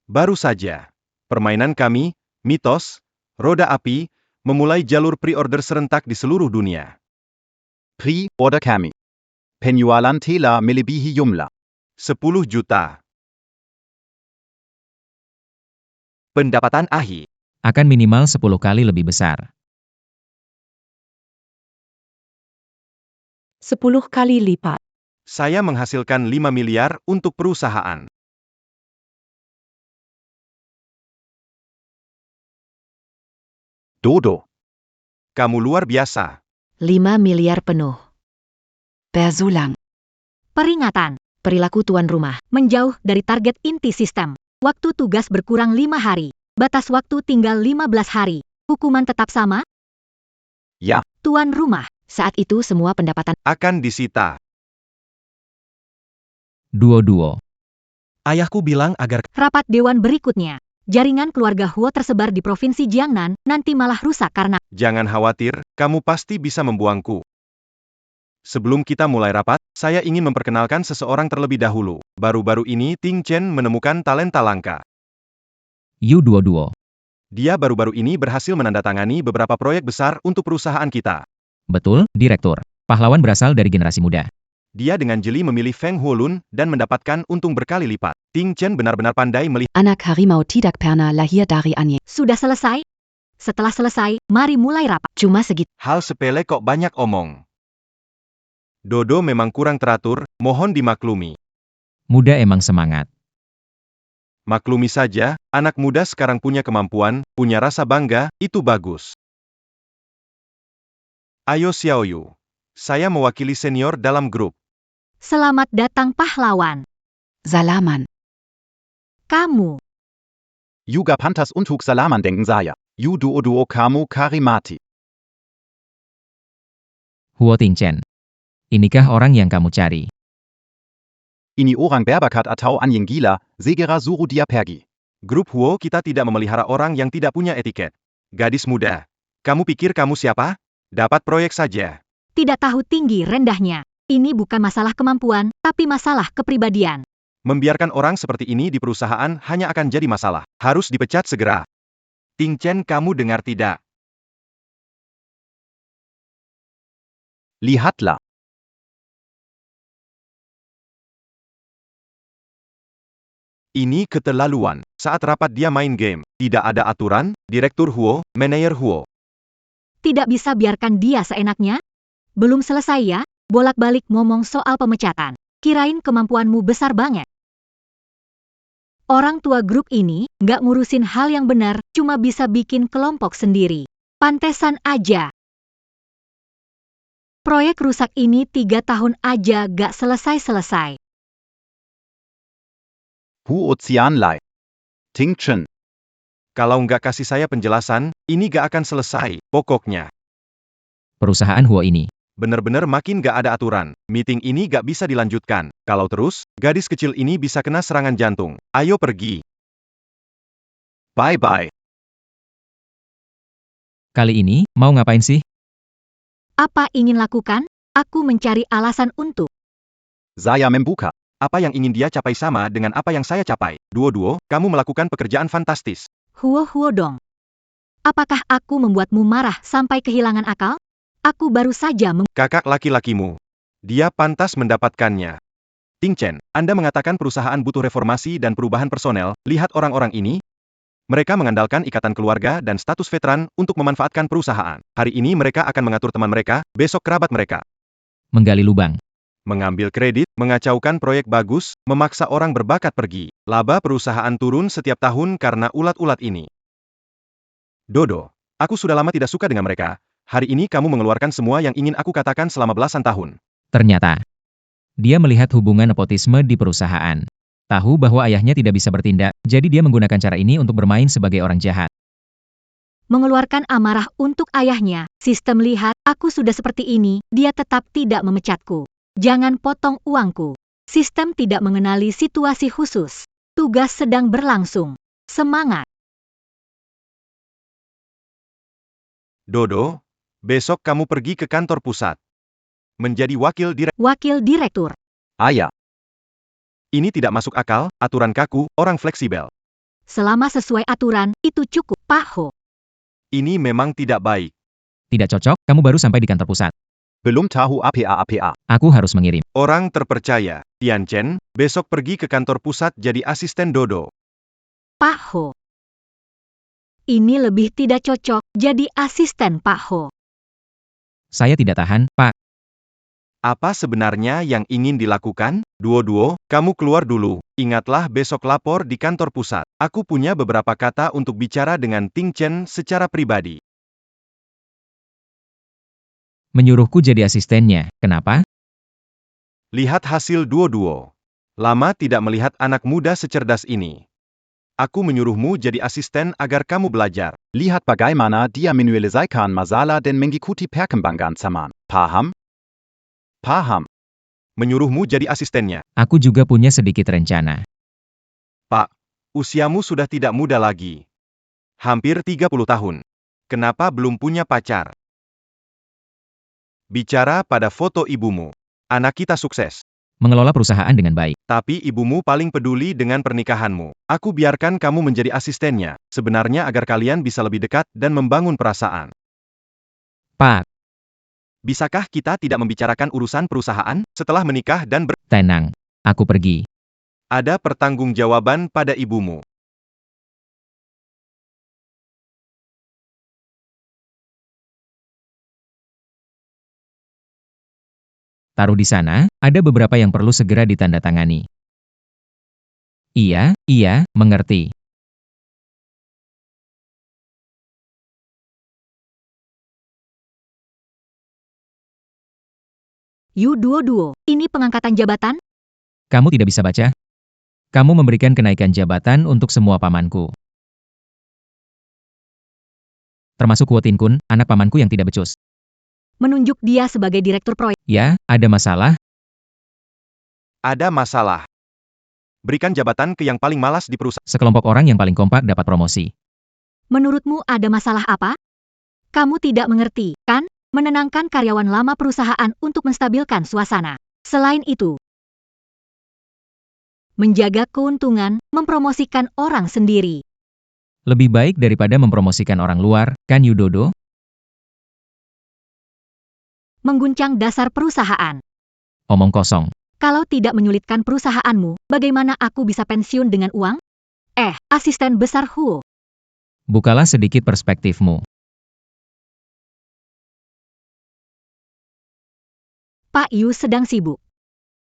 Baru saja. Permainan kami, mitos, roda api, memulai jalur pre-order serentak di seluruh dunia. Pre-order kami. Penjualan tela melebihi jumlah. 10 juta. Pendapatan akhir. Akan minimal 10 kali lebih besar. 10 kali lipat. Saya menghasilkan 5 miliar untuk perusahaan. Dodo. Kamu luar biasa. 5 miliar penuh. Berzulang. Peringatan. Perilaku tuan rumah. Menjauh dari target inti sistem. Waktu tugas berkurang 5 hari. Batas waktu tinggal 15 hari. Hukuman tetap sama? Ya. Tuan rumah. Saat itu semua pendapatan Akan disita. Duo-duo. Ayahku bilang agar Rapat dewan berikutnya. Jaringan keluarga Huo tersebar di Provinsi Jiangnan, nanti malah rusak karena... Jangan khawatir, kamu pasti bisa membuangku. Sebelum kita mulai rapat, saya ingin memperkenalkan seseorang terlebih dahulu. Baru-baru ini Ting Chen menemukan talenta langka. Yu-22. Dia baru-baru ini berhasil menandatangani beberapa proyek besar untuk perusahaan kita. Betul, Direktur. Pahlawan berasal dari generasi muda. Dia dengan jeli memilih Feng Huolun dan mendapatkan untung berkali lipat. Ting Chen benar-benar pandai melihat. Anak harimau tidak pernah lahir dari anyel. Sudah selesai? Setelah selesai, mari mulai rapat. Cuma segitu. Hal sepele kok banyak omong. Dodo memang kurang teratur, mohon dimaklumi. Muda emang semangat. Maklumi saja, anak muda sekarang punya kemampuan, punya rasa bangga, itu bagus. Ayo Xiaoyu. Saya mewakili senior dalam grup. Selamat datang pahlawan. Salaman. Kamu. Yuga Pantas Untuk Salaman denken saya. Yu-22 kamu Karimati. Huo Tingchen. Inikah orang yang kamu cari? Ini orang berbakat atau anjing gila, segera suruh dia pergi. Grup Huo kita tidak memelihara orang yang tidak punya etiket. Gadis muda. Kamu pikir kamu siapa? Dapat proyek saja. Tidak tahu tinggi rendahnya. Ini bukan masalah kemampuan, tapi masalah kepribadian. Membiarkan orang seperti ini di perusahaan hanya akan jadi masalah. Harus dipecat segera. Ting Chen, kamu dengar tidak? Lihatlah. Ini keterlaluan. Saat rapat dia main game. Tidak ada aturan, Direktur Huo, Manajer Huo. Tidak bisa biarkan dia seenaknya? Belum selesai ya? Bolak-balik ngomong soal pemecatan. Kirain kemampuanmu besar banget. Orang tua grup ini nggak ngurusin hal yang benar, cuma bisa bikin kelompok sendiri. Pantesan aja. Proyek rusak ini 3 tahun aja gak selesai-selesai. Huo Xianlai. Ting Chen. Kalau nggak kasih saya penjelasan, ini gak akan selesai, pokoknya. Perusahaan Huo ini. Bener-bener makin gak ada aturan. Meeting ini gak bisa dilanjutkan. Kalau terus, gadis kecil ini bisa kena serangan jantung. Ayo pergi. Bye-bye. Kali ini, mau ngapain sih? Apa ingin lakukan? Aku mencari alasan untuk. Saya membuka. Apa yang ingin dia capai sama dengan apa yang saya capai. Duo-duo, kamu melakukan pekerjaan fantastis. Huo dong. Apakah aku membuatmu marah sampai kehilangan akal? Aku baru saja Kakak laki-lakimu. Dia pantas mendapatkannya. Ting Chen, Anda mengatakan perusahaan butuh reformasi dan perubahan personel. Lihat orang-orang ini. Mereka mengandalkan ikatan keluarga dan status veteran untuk memanfaatkan perusahaan. Hari ini mereka akan mengatur teman mereka, besok kerabat mereka. Menggali lubang. Mengambil kredit, mengacaukan proyek bagus, memaksa orang berbakat pergi. Laba perusahaan turun setiap tahun karena ulat-ulat ini. Dodo, aku sudah lama tidak suka dengan mereka. Hari ini kamu mengeluarkan semua yang ingin aku katakan selama belasan tahun. Ternyata, dia melihat hubungan nepotisme di perusahaan. Tahu bahwa ayahnya tidak bisa bertindak, jadi dia menggunakan cara ini untuk bermain sebagai orang jahat. mengeluarkan amarah untuk ayahnya. Sistem lihat, aku sudah seperti ini, dia tetap tidak memecatku. Jangan potong uangku. Sistem tidak mengenali situasi khusus. Tugas sedang berlangsung. Semangat. Dodo, besok kamu pergi ke kantor pusat. Menjadi wakil direktur. Ayah. Ini tidak masuk akal, aturan kaku, orang fleksibel. Selama sesuai aturan, itu cukup, Pak Ho. Ini memang tidak baik. Tidak cocok, kamu baru sampai di kantor pusat. Belum tahu apa. Aku harus mengirim. Orang terpercaya, Tian Chen, besok pergi ke kantor pusat jadi asisten Dodo. Pak Ho. Ini lebih tidak cocok, jadi asisten Pak Ho. Saya tidak tahan, Pak. Apa sebenarnya yang ingin dilakukan? Duo-duo, kamu keluar dulu. Ingatlah besok lapor di kantor pusat. Aku punya beberapa kata untuk bicara dengan Ting Chen secara pribadi. Menyuruhku jadi asistennya, kenapa? Lihat hasil duo-duo. Lama tidak melihat anak muda secerdas ini. Aku menyuruhmu jadi asisten agar kamu belajar. Lihat bagaimana dia menyelesaikan masalah dan mengikuti perkembangan zaman. Paham? Paham. Menyuruhmu jadi asistennya. Aku juga punya sedikit rencana. Pak, Usiamu sudah tidak muda lagi. Hampir 30 tahun. Kenapa belum punya pacar? Bicara pada foto ibumu. Anak kita sukses. Mengelola perusahaan dengan baik. Tapi ibumu paling peduli dengan pernikahanmu. Aku biarkan kamu menjadi asistennya, sebenarnya agar kalian bisa lebih dekat dan membangun perasaan. Pak, Bisakah kita tidak membicarakan urusan perusahaan setelah menikah dan tenang. Aku pergi. ada pertanggungjawaban pada ibumu? Taruh di sana, ada beberapa yang perlu segera ditandatangani. Iya, mengerti. Yu-22, ini pengangkatan jabatan? Kamu tidak bisa baca? Kamu memberikan kenaikan jabatan untuk semua pamanku. Termasuk Kuo Tin Kun, anak pamanku yang tidak becus. Menunjuk dia sebagai direktur proyek. Ya, ada masalah? Ada masalah. Berikan jabatan ke yang paling malas di perusahaan. Sekelompok orang yang paling kompak dapat promosi. Menurutmu ada masalah apa? Kamu tidak mengerti, kan? Menenangkan karyawan lama perusahaan untuk menstabilkan suasana. Selain itu, menjaga keuntungan, mempromosikan orang sendiri. Lebih baik daripada mempromosikan orang luar, kan Yudodo? Mengguncang dasar perusahaan. Omong kosong. Kalau tidak menyulitkan perusahaanmu, bagaimana aku bisa pensiun dengan uang? Asisten besar Huo. Bukalah sedikit perspektifmu. Pak Yu sedang sibuk.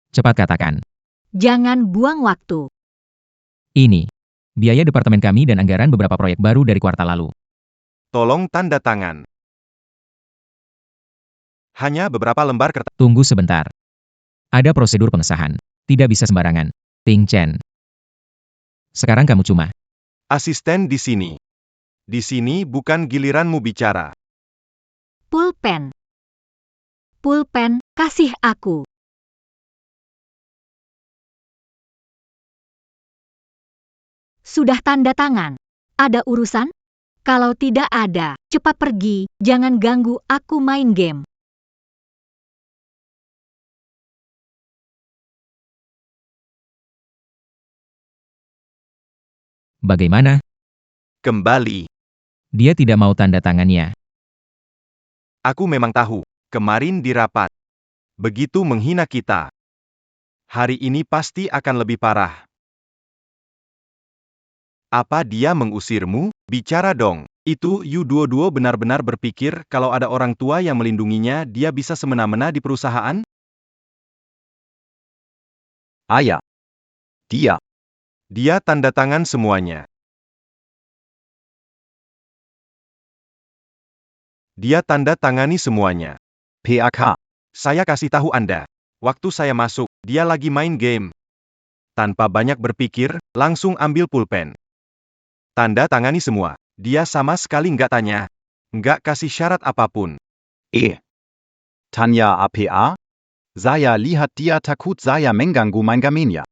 Cepat katakan. Jangan buang waktu. Ini. Biaya departemen kami dan anggaran beberapa proyek baru dari kuartal lalu. Tolong tanda tangan. Hanya beberapa lembar kertas. Tunggu sebentar. Ada prosedur pengesahan. Tidak bisa sembarangan. Ting Chen. Sekarang kamu cuma. Asisten di sini. Di sini bukan giliranmu bicara. Pulpen. Pulpen, kasih aku. Sudah tanda tangan. Ada urusan? Kalau tidak ada, cepat pergi, jangan ganggu aku main game. Bagaimana? Kembali. Dia tidak mau tanda tangannya. Aku memang tahu. Kemarin di rapat. Begitu menghina kita. Hari ini pasti akan lebih parah. Apa dia mengusirmu? Bicara dong. Itu Yu-22 benar-benar berpikir kalau ada orang tua yang melindunginya dia bisa semena-mena di perusahaan? Ayah. Dia. Dia tanda tangan semuanya. Dia tanda tangani semuanya. PAK. Saya kasih tahu Anda. Waktu saya masuk, dia lagi main game. Tanpa banyak berpikir, langsung ambil pulpen. Tanda tangani semua. Dia sama sekali nggak tanya. Nggak kasih syarat apapun. Tanya APA? Saya lihat dia takut saya mengganggu main gamenya.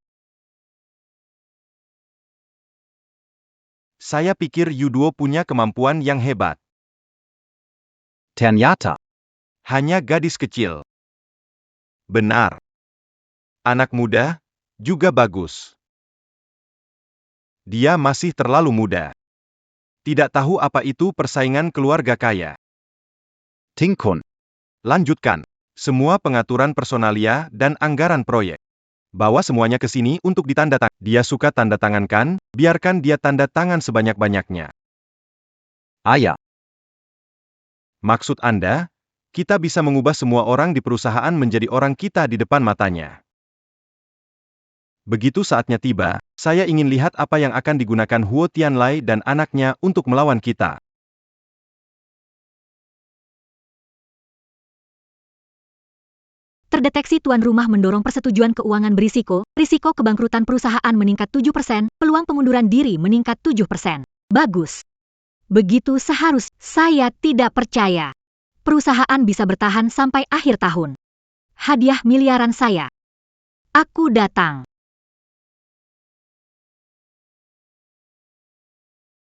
Saya pikir Yu-22 punya kemampuan yang hebat. Ternyata. Hanya gadis kecil. Benar. Anak muda, juga bagus. Dia masih terlalu muda. Tidak tahu apa itu persaingan keluarga kaya. Ting Kun. Lanjutkan. Semua pengaturan personalia dan anggaran proyek. Bawa semuanya ke sini untuk ditandatangani. Dia suka tanda tangan kan? Biarkan dia tanda tangan sebanyak-banyaknya. Ayah. Maksud Anda, kita bisa mengubah semua orang di perusahaan menjadi orang kita di depan matanya. Begitu saatnya tiba, saya ingin lihat apa yang akan digunakan Huo Tianlai dan anaknya untuk melawan kita. Terdeteksi tuan rumah mendorong persetujuan keuangan berisiko, risiko kebangkrutan perusahaan meningkat 7%, peluang pengunduran diri meningkat 7%. Bagus. Begitu seharusnya. Saya tidak percaya. Perusahaan bisa bertahan sampai akhir tahun. Hadiah miliaran saya. Aku datang.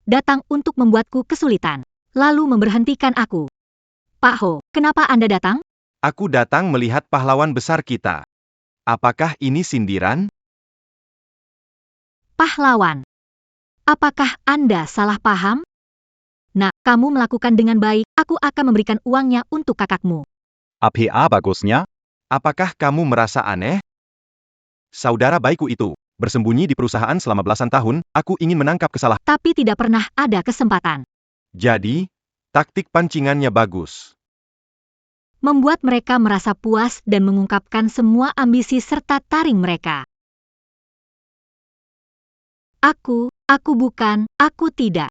datang untuk membuatku kesulitan, lalu memberhentikan aku. Pak Ho, kenapa Anda datang? Aku datang melihat pahlawan besar kita. Apakah ini sindiran? Pahlawan. Apakah Anda salah paham? Nah, kamu melakukan dengan baik, aku akan memberikan uangnya untuk kakakmu. APA bagusnya? Apakah kamu merasa aneh? Saudara baikku itu bersembunyi di perusahaan selama belasan tahun, aku ingin menangkap kesalahan. Tapi tidak pernah ada kesempatan. Jadi, taktik pancingannya bagus. Membuat mereka merasa puas dan mengungkapkan semua ambisi serta taring mereka. Aku bukan, aku tidak.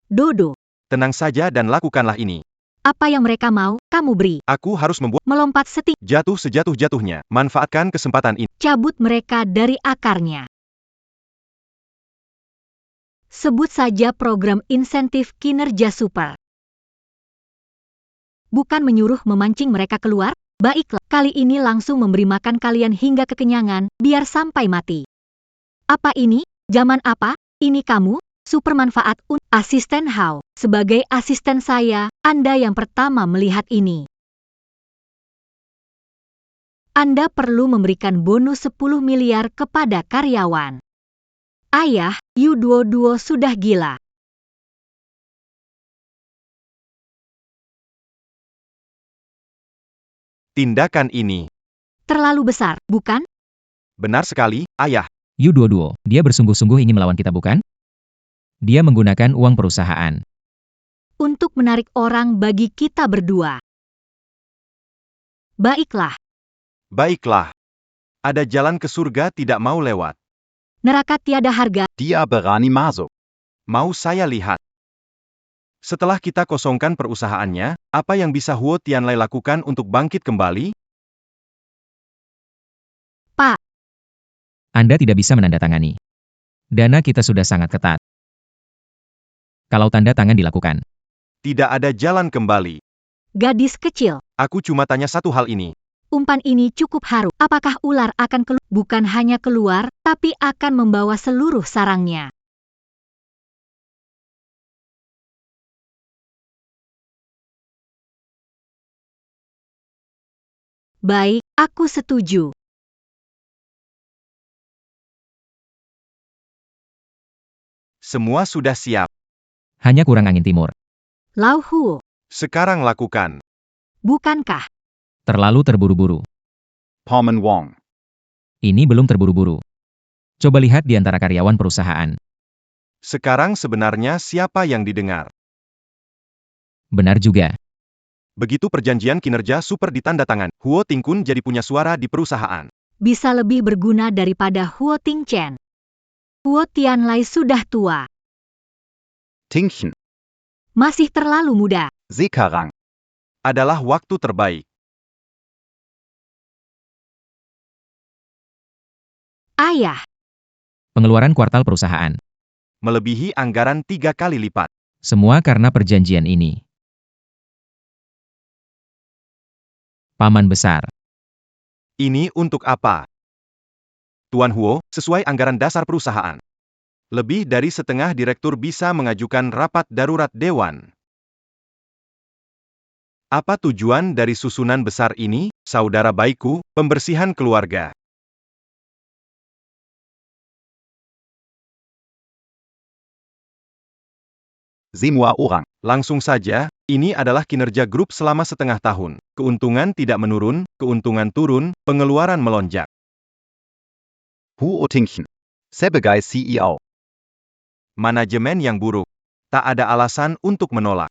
Dodo, Tenang saja dan lakukanlah ini. apa yang mereka mau, kamu beri. Aku harus membuat Melompat jatuh sejatuh-jatuhnya. Manfaatkan kesempatan ini. cabut mereka dari akarnya. Sebut saja program insentif kinerja super. Bukan menyuruh memancing mereka keluar, baiklah, kali ini langsung memberi makan kalian hingga kekenyangan, biar sampai mati. Apa ini? Zaman apa? Ini kamu? Super manfaat untuk asisten How. Sebagai asisten saya, Anda yang pertama melihat ini. Anda perlu memberikan bonus 10 miliar kepada karyawan. Ayah, U22 sudah gila. Tindakan ini Terlalu besar, bukan? benar sekali, ayah. U22, dia bersungguh-sungguh ingin melawan kita bukan? Dia menggunakan uang perusahaan. Untuk menarik orang bagi kita berdua. Baiklah, Baiklah. Ada jalan ke surga tidak mau lewat. neraka tiada harga. Dia berani masuk. Mau saya lihat. Setelah kita kosongkan perusahaannya, apa yang bisa Huo Tianlai lakukan untuk bangkit kembali? Pak, Anda tidak bisa menandatangani. Dana kita sudah sangat ketat. Kalau tanda tangan dilakukan, Tidak ada jalan kembali. gadis kecil. Aku cuma tanya satu hal ini. Umpan ini cukup haru. Apakah ular akan keluar? Bukan hanya keluar, tapi akan membawa seluruh sarangnya. Baik, aku setuju. Semua sudah siap. hanya kurang angin timur. Lau Huo, Sekarang lakukan. bukankah? Terlalu terburu-buru. Pauman Wong. Ini belum terburu-buru. Coba lihat di antara karyawan perusahaan. Sekarang sebenarnya siapa yang didengar? Benar juga. Begitu perjanjian kinerja super ditandatangan, Huo Tingkun jadi punya suara di perusahaan. Bisa lebih berguna daripada Huo Tingchen. Huo Tianlai sudah tua. Tingchen. Masih terlalu muda. Sekarang. Adalah waktu terbaik. Ayah, Pengeluaran kuartal perusahaan. Melebihi anggaran 3 kali lipat. Semua karena perjanjian ini. Paman besar. Ini untuk apa? Tuan Huo, sesuai anggaran dasar perusahaan. Lebih dari setengah direktur bisa mengajukan rapat darurat dewan. Apa tujuan dari susunan besar ini, saudara baikku, pembersihan keluarga? Semua orang. Langsung saja, ini adalah kinerja grup selama setengah tahun. Keuntungan tidak menurun, keuntungan turun, pengeluaran melonjak. Huo Tingchen. Sebagai CEO. Manajemen yang buruk. Tak ada alasan untuk menolak.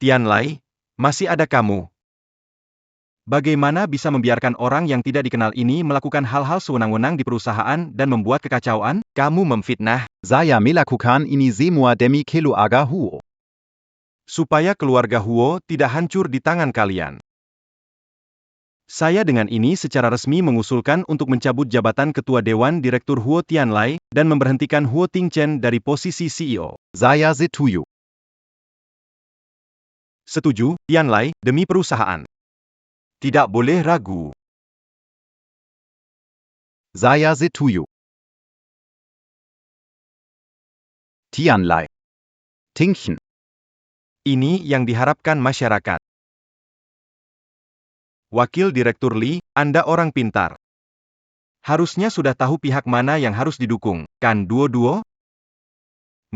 Tianlai, masih ada kamu. Bagaimana bisa membiarkan orang yang tidak dikenal ini melakukan hal-hal sewenang-wenang di perusahaan dan membuat kekacauan? Kamu memfitnah. Saya melakukan ini semua demi keluarga Huo. Supaya keluarga Huo tidak hancur di tangan kalian. Saya dengan ini secara resmi mengusulkan untuk mencabut jabatan Ketua Dewan Direktur Huo Tianlai, dan memberhentikan Huo Tingchen dari posisi CEO. Saya setuju. Setuju, Tianlai, demi perusahaan. Tidak boleh ragu. Saya setuju. Tianlai. Tingchen. Ini yang diharapkan masyarakat. Wakil Direktur Li, Anda orang pintar. Harusnya sudah tahu pihak mana yang harus didukung, kan Duo-Duo?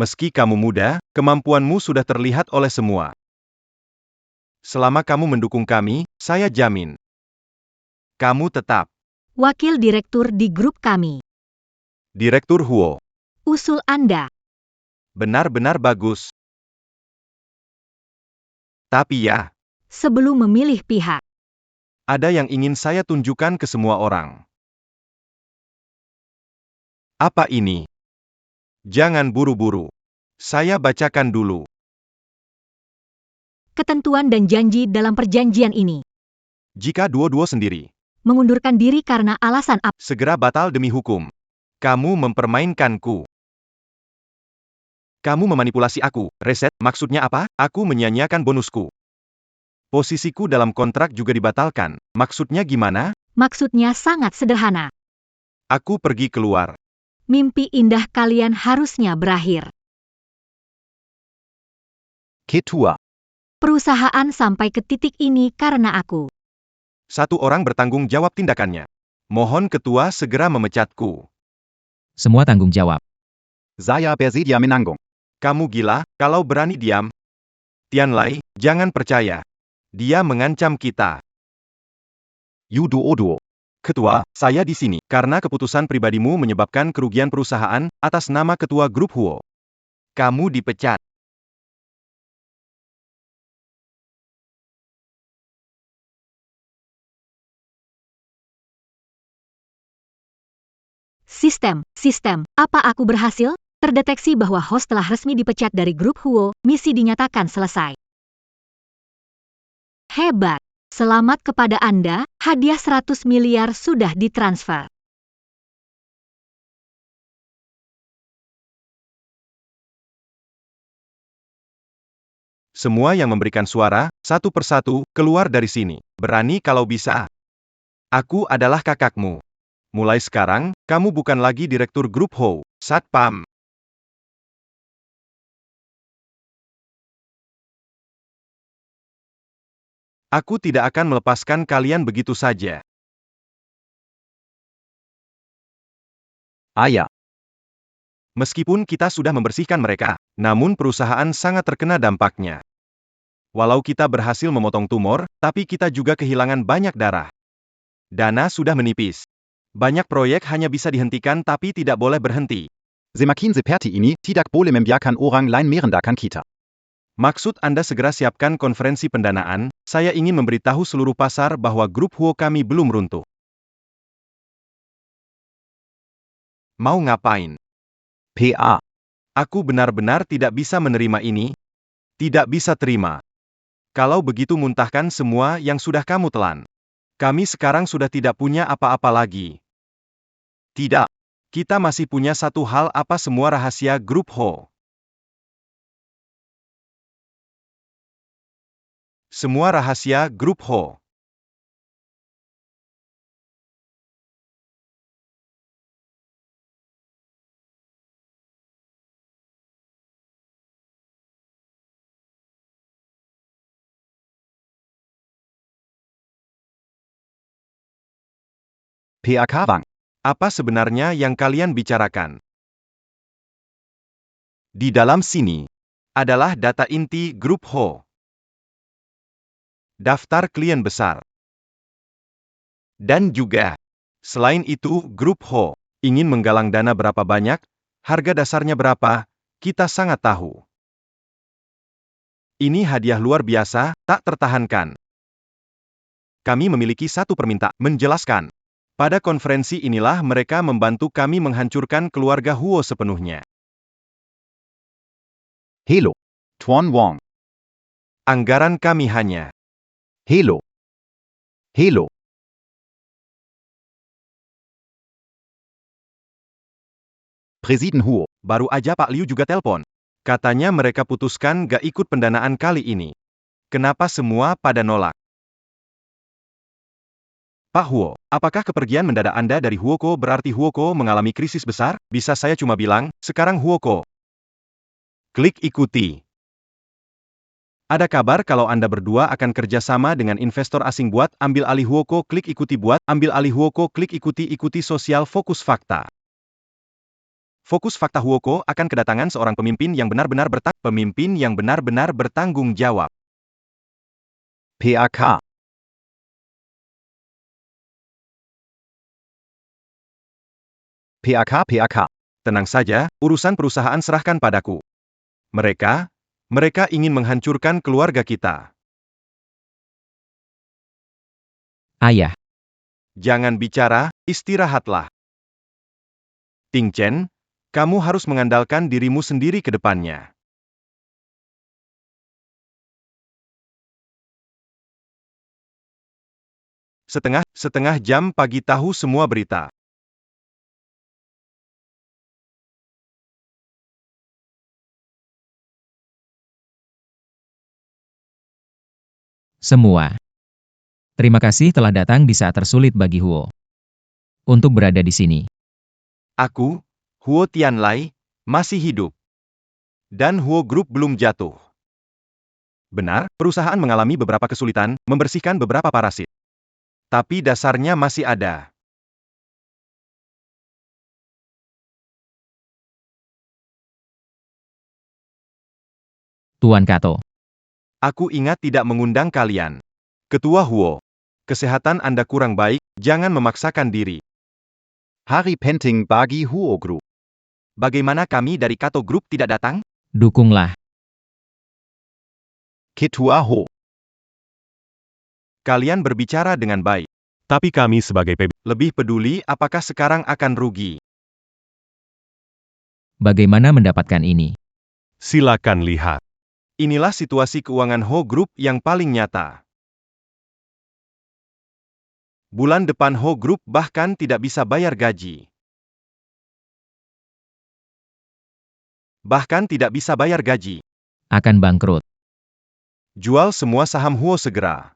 Meski kamu muda, kemampuanmu sudah terlihat oleh semua. Selama kamu mendukung kami, saya jamin. Kamu tetap. Wakil Direktur di grup kami. Direktur Huo. Usul Anda. Benar-benar bagus. Tapi ya, Sebelum memilih pihak, ada yang ingin saya tunjukkan ke semua orang. Apa ini? Jangan buru-buru. Saya bacakan dulu. ketentuan dan janji dalam perjanjian ini. Jika Duo-Duo sendiri Mengundurkan diri karena alasan apa? segera batal demi hukum. Kamu mempermainkanku. Kamu memanipulasi aku. Reset, maksudnya apa? Aku menyia-nyiakan bonusku. Posisiku dalam kontrak juga dibatalkan. Maksudnya gimana? Maksudnya sangat sederhana. Aku pergi keluar. Mimpi indah kalian harusnya berakhir. Ketua. Perusahaan sampai ke titik ini karena aku. Satu orang bertanggung jawab tindakannya. Mohon ketua segera memecatku. Semua tanggung jawab. Saya bersedia menanggung. Kamu gila, kalau berani diam. Tianlai, jangan percaya. Dia mengancam kita. Yu Duo-Duo. Ketua, saya di sini karena keputusan pribadimu menyebabkan kerugian perusahaan atas nama ketua grup Huo. Kamu dipecat. Sistem, apa aku berhasil? Terdeteksi bahwa host telah resmi dipecat dari grup Huo, misi dinyatakan selesai. Hebat. Selamat kepada Anda, hadiah 100 miliar sudah ditransfer. Semua yang memberikan suara, satu persatu, keluar dari sini. Berani kalau bisa. Aku adalah kakakmu. Mulai sekarang, kamu bukan lagi direktur grup Huo, Satpam. Aku tidak akan melepaskan kalian begitu saja. Aya. Meskipun kita sudah membersihkan mereka, namun perusahaan sangat terkena dampaknya. Walau kita berhasil memotong tumor, tapi kita juga kehilangan banyak darah. Dana sudah menipis. Banyak proyek hanya bisa dihentikan tapi tidak boleh berhenti. Semakin seperti ini, tidak boleh membiarkan orang lain merendahkan kita. Maksud Anda segera siapkan konferensi pendanaan, saya ingin memberitahu seluruh pasar bahwa grup Huo kami belum runtuh. Mau ngapain? PA. Aku benar-benar tidak bisa menerima ini. Tidak bisa terima. Kalau begitu muntahkan semua yang sudah kamu telan. Kami sekarang sudah tidak punya apa-apa lagi. Tidak. Kita masih punya satu hal, apa semua rahasia grup Huo. Semua rahasia grup Huo. PAK Bank. Apa sebenarnya yang kalian bicarakan? Di dalam sini adalah data inti grup Huo. Daftar klien besar. Dan juga, selain itu, grup Huo ingin menggalang dana berapa banyak, harga dasarnya berapa, kita sangat tahu. Ini hadiah luar biasa, tak tertahankan. Kami memiliki satu permintaan, menjelaskan. Pada konferensi inilah mereka membantu kami menghancurkan keluarga Huo sepenuhnya. Hello. Tuan Wong. Anggaran kami hanya. Hello. Hello. Presiden Huo. Baru aja Pak Liu juga telpon. Katanya mereka putuskan gak ikut pendanaan kali ini. Kenapa semua pada nolak? Pak Huo, apakah kepergian mendadak Anda dari Huoko berarti Huoko mengalami krisis besar? Bisa saya cuma bilang, sekarang Huoko Klik ikuti. Ada kabar kalau Anda berdua akan kerjasama dengan investor asing buat ambil alih Huoko. Klik ikuti buat ambil alih Huoko. Klik ikuti sosial Fokus Fakta. Fokus Fakta Huoko akan kedatangan seorang pemimpin yang benar-benar bertanggung jawab. PAK. PAK. Tenang saja, urusan perusahaan serahkan padaku. Mereka ingin menghancurkan keluarga kita. Ayah. Jangan bicara, istirahatlah. Ting Chen, kamu harus mengandalkan dirimu sendiri ke depannya. Setengah jam pagi tahu semua berita. Semua. Terima kasih telah datang di saat tersulit bagi Huo. Untuk berada di sini. Aku, Huo Tianlai, masih hidup. Dan Huo Group belum jatuh. Benar, perusahaan mengalami beberapa kesulitan, membersihkan beberapa parasit. Tapi dasarnya masih ada. Tuan Kato. Aku ingat tidak mengundang kalian. Ketua Huo. Kesehatan Anda kurang baik, jangan memaksakan diri. Hari penting bagi Huo Group. Bagaimana kami dari Kato Group tidak datang? Dukunglah. Ketua Ho. Kalian berbicara dengan baik. Tapi kami sebagai PB Lebih peduli apakah sekarang akan rugi. Bagaimana mendapatkan ini? silakan lihat. Inilah situasi keuangan Ho Group yang paling nyata. Bulan depan Ho Group bahkan tidak bisa bayar gaji. Akan bangkrut. Jual semua saham Huo segera.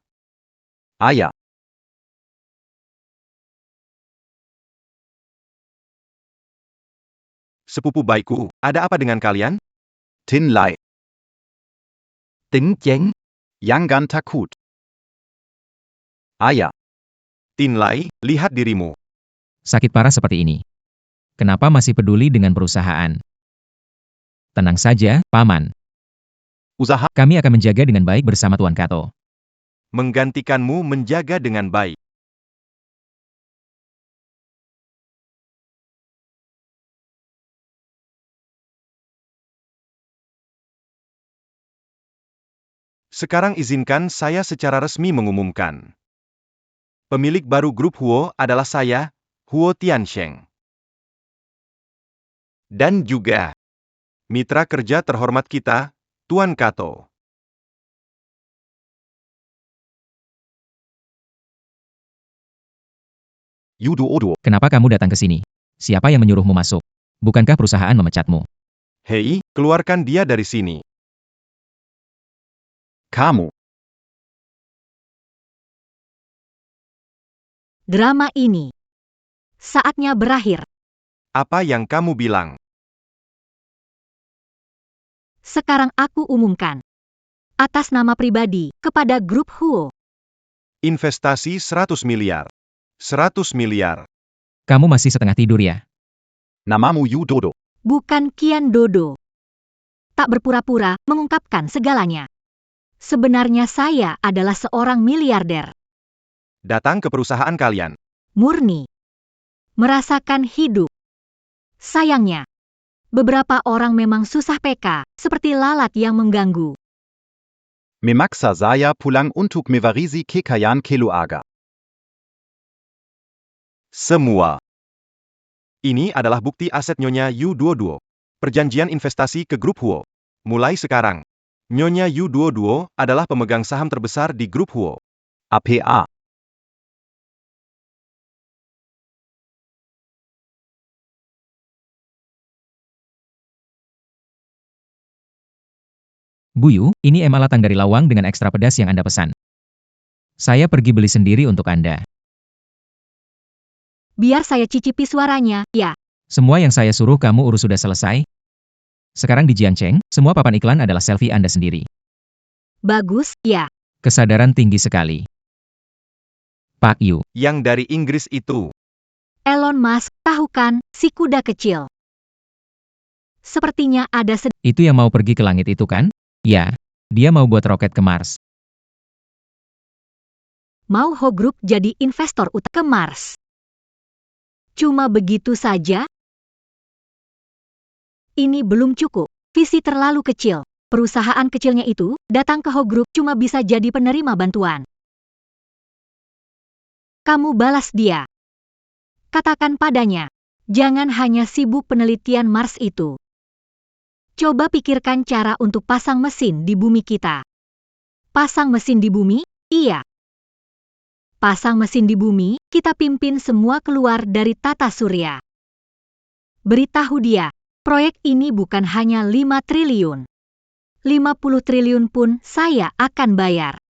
Ayah. Sepupu baikku, ada apa dengan kalian? Tin Lai. Tính Chén. Yangan takut. Ayah. Tin Lai, lihat dirimu. Sakit parah seperti ini. Kenapa masih peduli dengan perusahaan? Tenang saja, Paman. Usaha. Kami akan menjaga dengan baik bersama Tuan Kato. Menggantikanmu menjaga dengan baik. Sekarang izinkan saya secara resmi mengumumkan. Pemilik baru grup Huo adalah saya, Huo Tiansheng. Dan juga mitra kerja terhormat kita, Tuan Kato. Yudo Odo. Kenapa kamu datang ke sini? Siapa yang menyuruhmu masuk? Bukankah perusahaan memecatmu? Hei, keluarkan dia dari sini. Kamu. Drama ini saatnya berakhir. Apa yang kamu bilang? Sekarang aku umumkan. Atas nama pribadi, kepada grup Huo. Investasi 100 miliar. 100 miliar. Kamu masih setengah tidur ya? Namamu Yudodo. Bukan Kian Dodo. Tak berpura-pura mengungkapkan segalanya. Sebenarnya saya adalah seorang miliarder. Datang ke perusahaan kalian. Murni. Merasakan hidup. Sayangnya, beberapa orang memang susah PK, seperti lalat yang mengganggu. Memaksa saya pulang untuk mewarisi kekayaan keluarga. Semua. Ini adalah bukti aset Nyonya Yu Duo. Perjanjian investasi ke grup Huo. Mulai sekarang, Nyonya Yu Duo adalah pemegang saham terbesar di grup Huo. APA. Buyu, ini emak latang dari Lawang dengan ekstra pedas yang Anda pesan. Saya pergi beli sendiri untuk Anda. Biar saya cicipi suaranya, ya. Semua yang saya suruh kamu urus sudah selesai? Sekarang di Jiangcheng, semua papan iklan adalah selfie Anda sendiri. Bagus, ya. Kesadaran tinggi sekali. Pak Yu. Yang dari Inggris itu. Elon Musk, tahu kan, si kuda kecil. Sepertinya ada Itu yang mau pergi ke langit itu kan? Ya, dia mau buat roket ke Mars. mau Ho Group jadi investor utama ke Mars. Cuma begitu saja? Ini belum cukup. Visi terlalu kecil. Perusahaan kecilnya itu datang ke Ho Group cuma bisa jadi penerima bantuan. Kamu balas dia. Katakan padanya, jangan hanya sibuk penelitian Mars itu. Coba pikirkan cara untuk pasang mesin di bumi kita. Pasang mesin di bumi? Iya. Pasang mesin di bumi, kita pimpin semua keluar dari tata surya. Beritahu dia, proyek ini bukan hanya 5 triliun. 50 triliun pun saya akan bayar.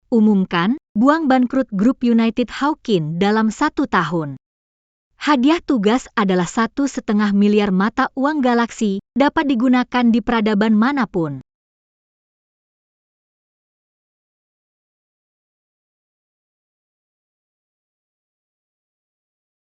Umumkan, buang bangkrut grup United Hawkin dalam 1 tahun. Hadiah tugas adalah 1,5 miliar mata uang galaksi, dapat digunakan di peradaban manapun.